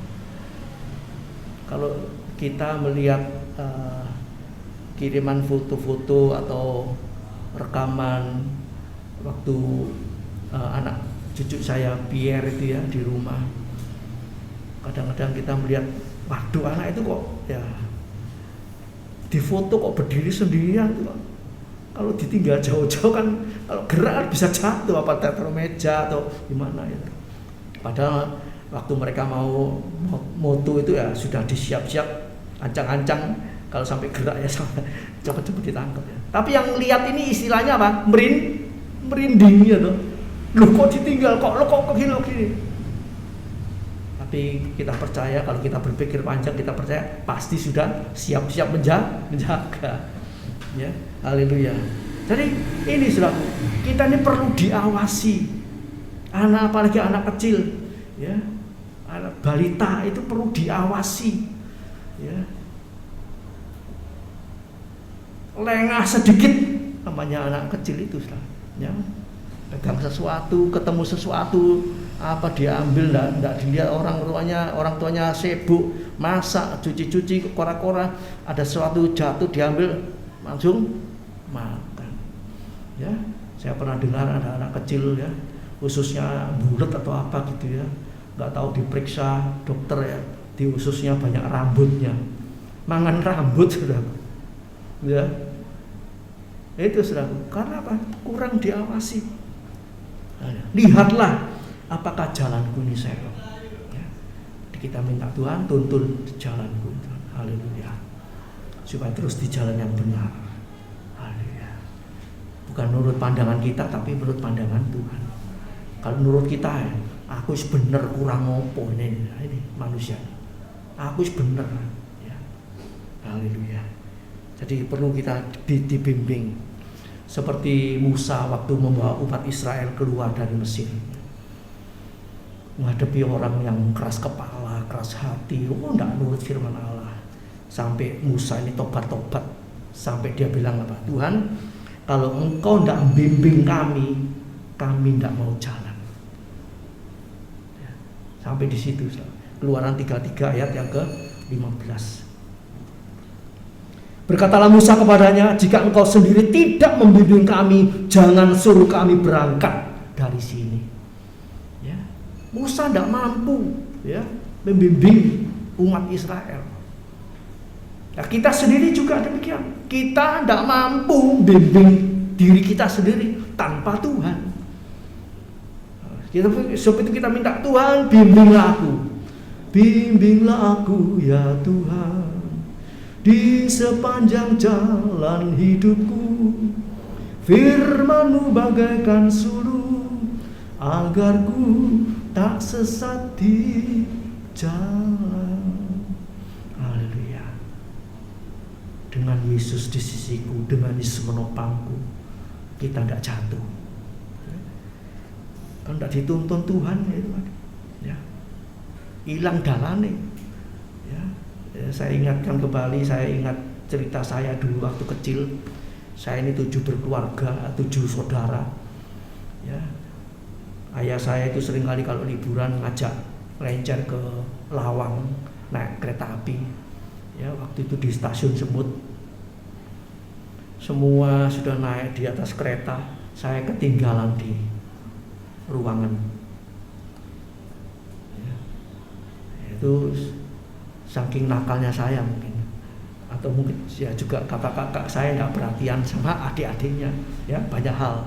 Kalau kita melihat kiriman foto-foto atau rekaman waktu anak cucu saya Pierre itu ya di rumah, kadang-kadang kita melihat, waduh anak itu kok ya di foto kok berdiri sendirian tuh. Kalau ditinggal jauh-jauh kan, kalau gerak kan bisa jatuh, apa taruh meja atau gimana ya. Padahal waktu mereka mau moto itu ya sudah disiap-siap, ancang-ancang. Kalau sampai gerak ya cepat-cepat ditangkap ya. Tapi yang lihat ini istilahnya apa? Merinding ya tuh. Loh kok ditinggal, kok gini. Tapi kita percaya, kalau kita berpikir panjang, kita percaya pasti sudah siap-siap menjaga. Ya, haleluya. Jadi ini saudara, kita ini perlu diawasi. Anak, apalagi anak kecil, ya, anak balita itu perlu diawasi. Ya. Lengah sedikit namanya anak kecil itu, ya. Pegang sesuatu, ketemu sesuatu, apa dia ambil, enggak dilihat orang tuanya sibuk masak, cuci kora-kora, ada sesuatu jatuh diambil langsung makan. Ya, saya pernah dengar ada anak kecil ya, ususnya bulat atau apa gitu ya, enggak tahu diperiksa dokter ya, di ususnya banyak rambutnya, mangan rambut sudah. Ya. Itu saudara, karena apa? Kurang diawasi. Lihatlah apakah jalanku ini serong. Ya. Kita minta Tuhan tuntun jalanku. Haleluya. Supaya terus di jalan yang benar. Haleluya. Bukan menurut pandangan kita, tapi menurut pandangan Tuhan. Kalau menurut kita, aku bener kurang ngopo ini manusia. Aku bener. Ya. Haleluya. Jadi perlu kita dibimbing. Seperti Musa waktu membawa umat Israel keluar dari Mesir. Menghadapi orang yang keras kepala, keras hati, enggak nurut firman Allah. Sampai Musa ini tobat-tobat. Sampai dia bilang apa? Tuhan, kalau engkau enggak membimbing kami enggak mau jalan. Ya, sampai di situ. Keluaran 33 ayat yang ke-15. Berkatalah Musa kepadanya, jika engkau sendiri tidak membimbing kami, jangan suruh kami berangkat dari sini. Ya. Musa tidak mampu ya, membimbing umat Israel. Nah, kita sendiri juga demikian. Kita tidak mampu membimbing diri kita sendiri tanpa Tuhan. Sebab itu kita minta, Tuhan bimbinglah aku. Bimbinglah aku ya Tuhan di sepanjang jalan hidupku. Firman-Mu bagaikan suluh agar ku tak sesat di jalan. Haleluya. Dengan Yesus di sisiku, dengan Yesus menopangku, kita tidak jatuh. Kan tidak dituntun Tuhan itu. Ya. Hilang dalane. Ya. Saya ingatkan kembali, saya ingat cerita saya dulu waktu kecil. Saya ini 7 berkeluarga, 7 saudara. Ya. Ayah saya itu seringkali kalau liburan ngajak lencer ke Lawang naik kereta api. Ya, waktu itu di stasiun Semut. Semua sudah naik di atas kereta, saya ketinggalan di ruangan. Ya. Itu saking nakalnya saya mungkin, atau mungkin ya juga kakak-kakak saya nggak perhatian sama adik-adiknya, ya banyak hal.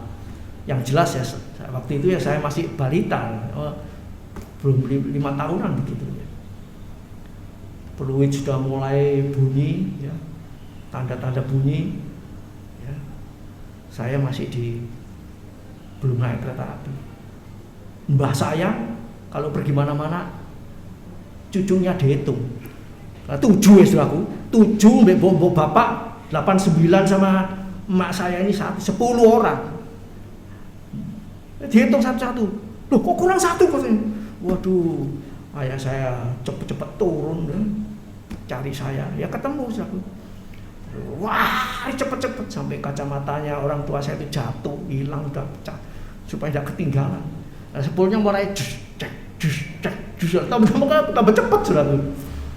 Yang jelas ya waktu itu ya saya masih balita, belum 5 tahunan begitu ya. Peluit sudah mulai bunyi, ya, tanda-tanda bunyi, ya. Saya masih belum naik kereta api. Mbah saya kalau pergi mana-mana cucunya dihitung. 7 ya saudaraku, 7 mbek bapak 89 sama emak saya ini 10 orang. Dihitung satu-satu. Loh kok kurang 1 kok? Waduh, ayah saya cepet-cepet turun ya, cari saya. Ya ketemu saudaraku. Wah, cepet-cepet sampai kacamatanya orang tua saya itu jatuh, hilang, udah pecah supaya tidak ketinggalan. Nah, sepulnya mulai tambah cepet saudaraku.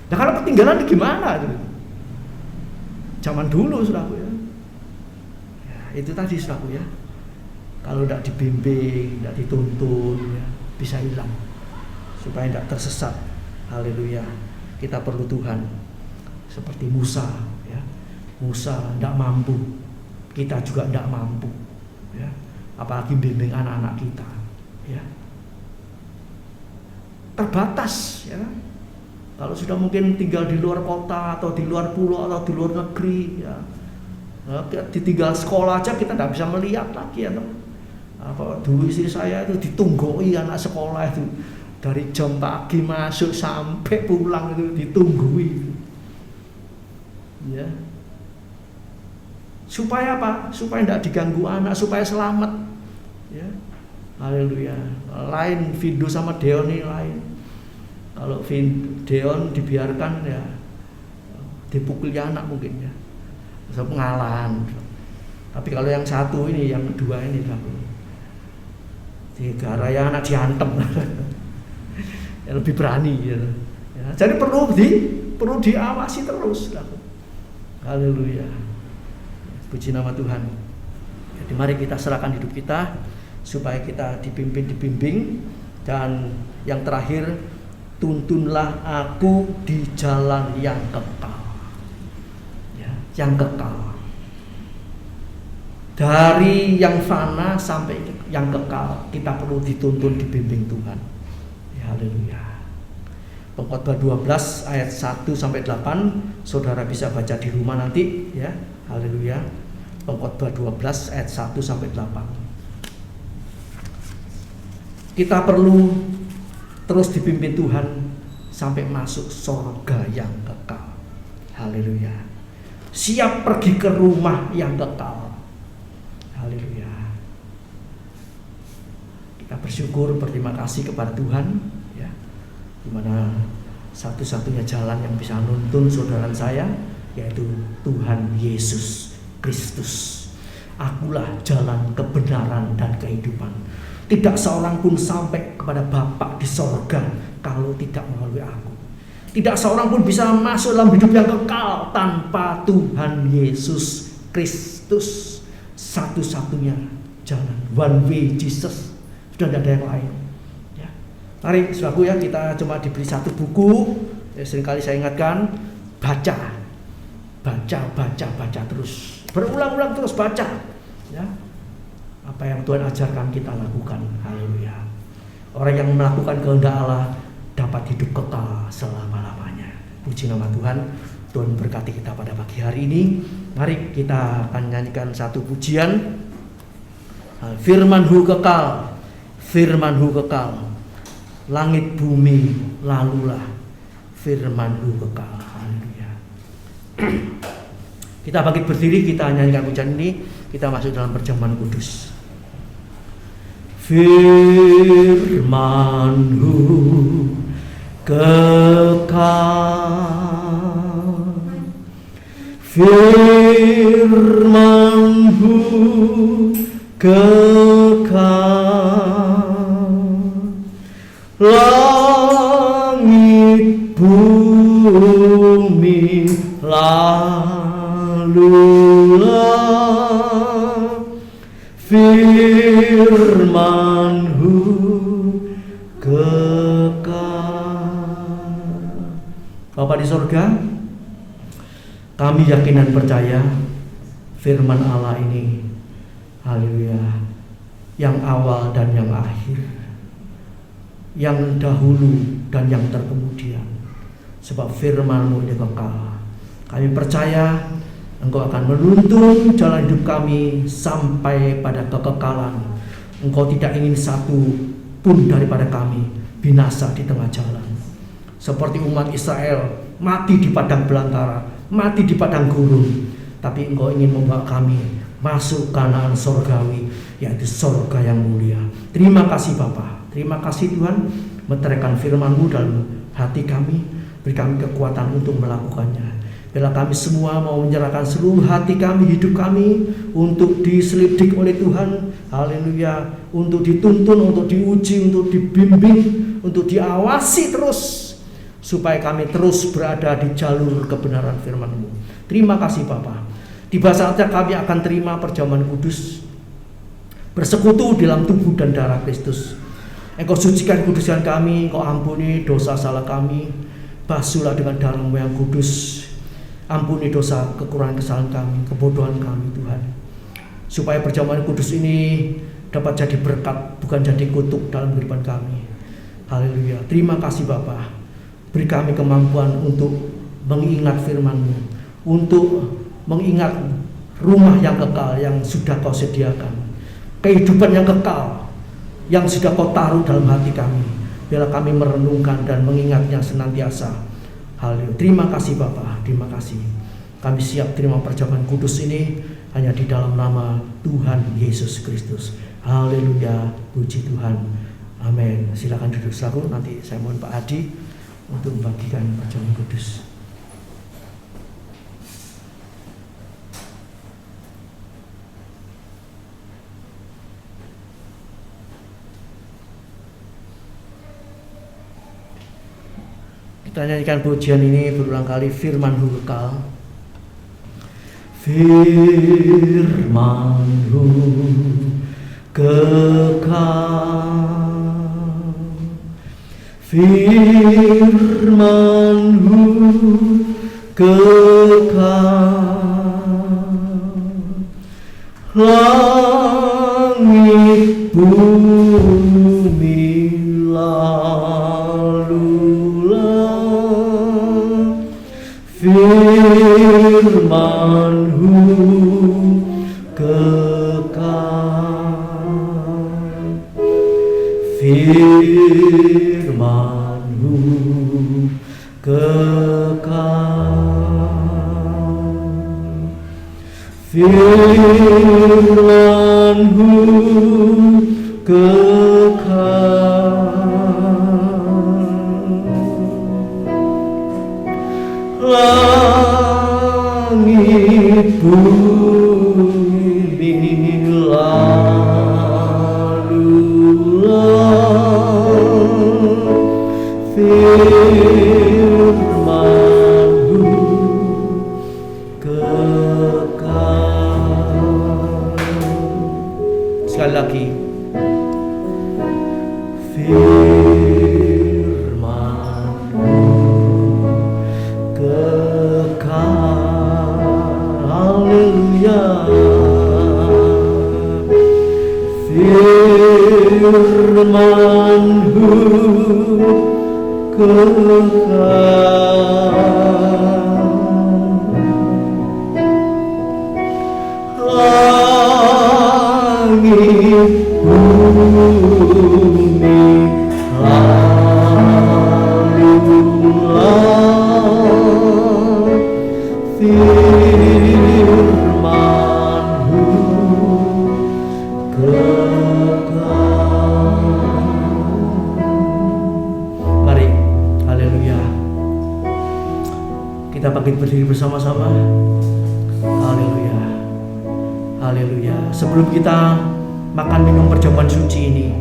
Nah kalau ketinggalan gimana itu? Zaman dulu saudaraku ya. Ya itu tadi saudaraku ya. Kalau tidak dibimbing, tidak dituntun, ya, bisa hilang. Supaya tidak tersesat. Haleluya. Kita perlu Tuhan. Seperti Musa, ya. Musa tidak mampu. Kita juga tidak mampu. Ya. Apalagi bimbing anak-anak kita. Ya. Terbatas, ya. Kalau sudah mungkin tinggal di luar kota atau di luar pulau atau di luar negeri, ya. Ditinggal sekolah aja kita tidak bisa melihat lagi, ya. Apa dulu istri saya itu ditunggui anak sekolah itu dari jam pagi masuk sampai pulang itu ditunggui. Ya. Supaya apa? Supaya tidak diganggu anak, supaya selamat. Ya. Haleluya. Lain Vindo sama Deon ini lain. Kalau Deon dibiarkan ya dipukuli anak mungkin ya. Bisa pengalahan. Tapi kalau yang satu ini, yang kedua ini digaraya anak diantem. Ya, lebih berani gitu. Ya, jadi perlu diawasi terus. Haleluya. Puji nama Tuhan. Jadi mari kita serahkan hidup kita supaya kita dibimbing, dan yang terakhir, tuntunlah aku di jalan yang kekal. Ya, yang kekal. Dari yang fana sampai yang kekal, kita perlu dituntun, dibimbing Tuhan. Ya, haleluya. Pengkhotbah 12 ayat 1 sampai 8, saudara bisa baca di rumah nanti, ya. Haleluya. Pengkhotbah 12 ayat 1 sampai 8. Kita perlu terus dipimpin Tuhan sampai masuk surga yang kekal. Haleluya. Siap pergi ke rumah yang kekal. Haleluya. Kita bersyukur, berterima kasih kepada Tuhan, ya, dimana satu-satunya jalan yang bisa nuntun saudara saya yaitu Tuhan Yesus Kristus. Akulah jalan kebenaran dan kehidupan. Tidak seorang pun sampai kepada Bapa di sorga kalau tidak melalui aku. Tidak seorang pun bisa masuk dalam hidup yang kekal tanpa Tuhan Yesus Kristus. Satu-satunya jalan, one way Jesus. Sudah tidak ada yang lain, ya. Mari saudaraku, ya, kita cuma diberi satu buku, ya, seringkali saya ingatkan, baca terus, berulang-ulang terus baca, ya. Apa yang Tuhan ajarkan kita lakukan. Haleluya. Orang yang melakukan kehendak Allah dapat hidup kekal selama-lamanya. Puji nama Tuhan. Tuhan berkati kita pada pagi hari ini. Mari kita akan nyanyikan satu pujian. Firman-Mu kekal, Firman-Mu kekal, langit bumi lalulah, Firman-Mu kekal. Haleluya. Kita bangkit berdiri, kita nyanyikan pujian ini, kita masuk dalam perjamuan kudus. Firman-Mu kekal, Firman-Mu kekal, langit bumi lalulah, Firman-Mu kekal. Bapa di sorga, kami yakin dan percaya firman Allah ini, haleluya, yang awal dan yang akhir, yang dahulu dan yang terkemudian. Sebab firman-Mu ini kekal. Kami percaya Engkau akan menuntun jalan hidup kami sampai pada kekekalan. Engkau tidak ingin satu pun daripada kami binasa di tengah jalan. Seperti umat Israel mati di padang belantara, mati di padang gurun, tapi Engkau ingin membawa kami masuk Kanaan sorgawi, yaitu sorga yang mulia. Terima kasih Bapa, terima kasih Tuhan, meteraikan firman-Mu dalam hati kami, beri kami kekuatan untuk melakukannya. Bila kami semua mau menyerahkan seluruh hati kami, hidup kami untuk diselidik oleh Tuhan, haleluya, untuk dituntun, untuk diuji, untuk dibimbing, untuk diawasi terus, supaya kami terus berada di jalur kebenaran firman-Mu. Terima kasih Bapa. Tiba saatnya kami akan terima perjamuan kudus, bersekutu dalam tubuh dan darah Kristus. Engkau sucikan, kuduskan kami, Engkau ampuni dosa salah kami, basuhlah dengan darah-Mu yang kudus. Ampuni dosa, kekurangan, kesalahan kami, kebodohan kami Tuhan, supaya perjamuan kudus ini dapat jadi berkat, bukan jadi kutuk dalam kehidupan kami. Haleluya. Terima kasih Bapa. Beri kami kemampuan untuk mengingat firman-Mu, untuk mengingat rumah yang kekal yang sudah Kau sediakan, kehidupan yang kekal yang sudah Kau taruh dalam hati kami. Biarlah kami merenungkan dan mengingatnya senantiasa. Haleluya. Terima kasih Bapa, terima kasih. Kami siap terima perjamuan kudus ini hanya di dalam nama Tuhan Yesus Kristus. Haleluya, puji Tuhan. Amin. Silakan duduk saudaraku. Nanti saya mohon Pak Adi untuk membagikan perjamuan kudus. Kita nyanyikan pujian ini berulang kali, firman-Mu kekal, firman-Mu kekal, firman-Mu kekal, langit bumi lalulah, firman-Mu firman-Mu kekal, firman-Mu kekal, langit bumi lalulah, firman-Mu kekal. Sekali lagi, firman-Mu kekal. Haleluya. Firman-Mu kekal, langit bumi lalulah, firman-Mu kekal. Mari, haleluya, kita bangkit berdiri bersama-sama. Haleluya, haleluya. Sebelum kita makan minum perjamuan suci ini,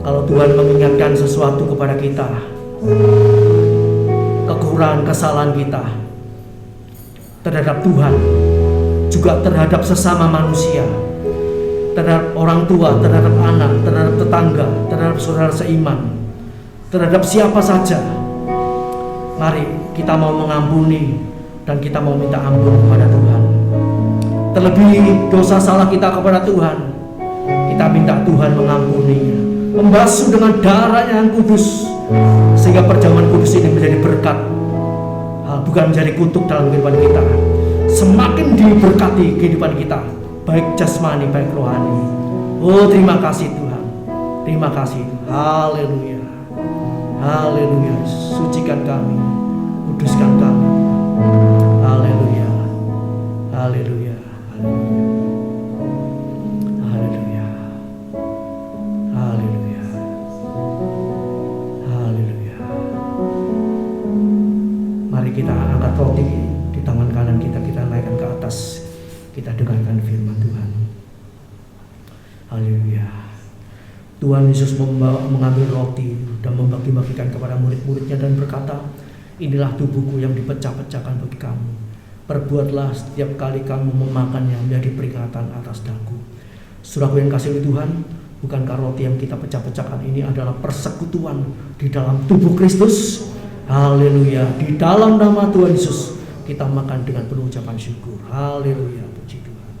kalau Tuhan mengingatkan sesuatu kepada kita, kekurangan kesalahan kita terhadap Tuhan, juga terhadap sesama manusia, terhadap orang tua, terhadap anak, terhadap tetangga, terhadap saudara seiman, terhadap siapa saja, mari kita mau mengampuni dan kita mau minta ampun kepada Tuhan. Terlebih dosa salah kita kepada Tuhan, kita minta Tuhan mengampuninya, membasuh dengan darah-Nya yang kudus, sehingga perjamuan kudus ini menjadi berkat, bukan menjadi kutuk dalam kehidupan kita. Semakin diberkati kehidupan kita, baik jasmani, baik rohani. Oh, terima kasih Tuhan, terima kasih. Haleluya, haleluya. Sucikan kami, kuduskan kami. Haleluya, haleluya, haleluya, haleluya, haleluya. Mari kita angkat roti di tangan kanan kita, kita naikkan ke atas, kita dengarkan firman Tuhan. Haleluya. Tuhan Yesus mengambil roti dan membagi-bagikan kepada murid-muridnya dan berkata, inilah tubuhku yang dipecah-pecahkan bagi kamu. Perbuatlah setiap kali kamu memakannya menjadi peringatan atas daku. Saudaraku yang kasih Tuhan, bukankah roti yang kita pecah-pecahkan ini adalah persekutuan di dalam tubuh Kristus? Haleluya. Di dalam nama Tuhan Yesus kita makan dengan penuh ucapan syukur. Haleluya, puji Tuhan.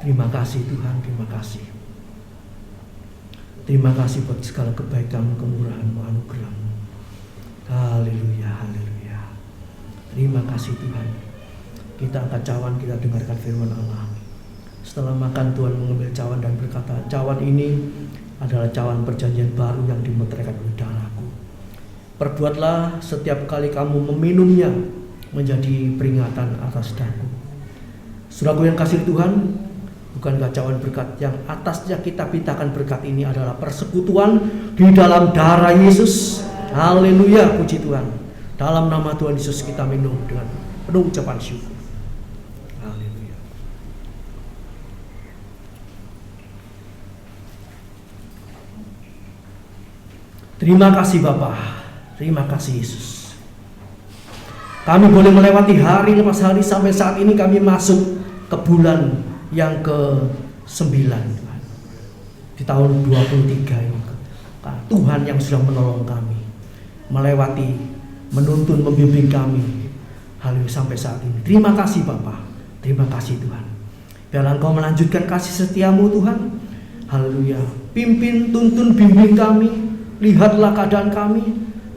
Terima kasih Tuhan, terima kasih. Terima kasih buat segala kebaikan, kemurahan-Mu, anugerah-Mu. Haleluya, haleluya. Terima kasih Tuhan. Kita angkat cawan, kita dengarkan firman Allah. Setelah makan, Tuhan mengambil cawan dan berkata, cawan ini adalah cawan perjanjian baru yang dimeteraikan oleh darahku. Perbuatlah setiap kali kamu meminumnya menjadi peringatan atas daku. Saudaraku yang kasih Tuhan, bukankah cawan berkat yang atasnya kita pintakan berkat ini adalah persekutuan di dalam darah Yesus? Haleluya, puji Tuhan. Dalam nama Tuhan Yesus kita minum dengan penuh ucapan syukur. Haleluya. Terima kasih Bapa, terima kasih Yesus. Kami boleh melewati hari lepas hari sampai saat ini kami masuk ke bulan yang ke-9 Tuhan. Di tahun 23 ini Tuhan yang sudah menolong kami, melewati, menuntun, membimbing kami, haleluya, sampai saat ini. Terima kasih Bapa, terima kasih Tuhan. Biarlah Engkau melanjutkan kasih setiamu Tuhan, haleluya, Pimpin, tuntun, bimbing kami. Lihatlah keadaan kami.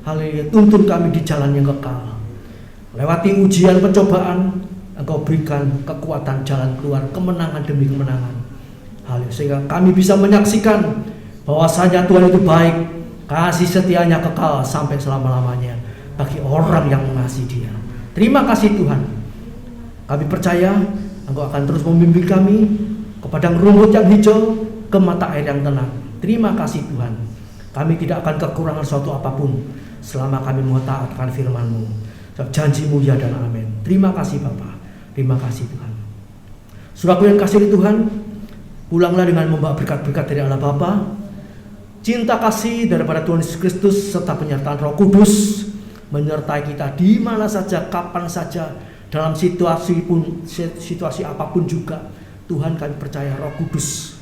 Haleluya, tuntun kami di jalan yang kekal. Lewati ujian pencobaan, Engkau berikan kekuatan jalan keluar, kemenangan demi kemenangan. Haleluya, sehingga kami bisa menyaksikan bahwasanya Tuhan itu baik, kasih setianya kekal sampai selama-lamanya bagi orang yang mengasihi Dia. Terima kasih Tuhan. Kami percaya Engkau akan terus membimbing kami ke padang rumput yang hijau, ke mata air yang tenang. Terima kasih Tuhan. Kami tidak akan kekurangan suatu apapun selama kami mentaatkan firman-Mu. Janji-Mu ya dan amin. Terima kasih Bapa. Terima kasih Tuhan. Saudaraku yang kasih di Tuhan, pulanglah dengan membawa berkat-berkat dari Allah Bapa, cinta kasih daripada Tuhan Yesus Kristus, serta penyertaan Roh Kudus menyertai kita di mana saja, kapan saja, dalam situasi apapun juga. Tuhan, kami percaya Roh Kudus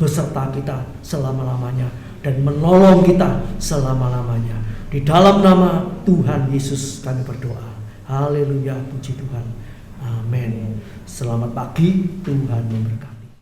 beserta kita selama-lamanya dan menolong kita selama-lamanya. Di dalam nama Tuhan Yesus kami berdoa. Haleluya, puji Tuhan. Amin. Selamat pagi, Tuhan memberkati.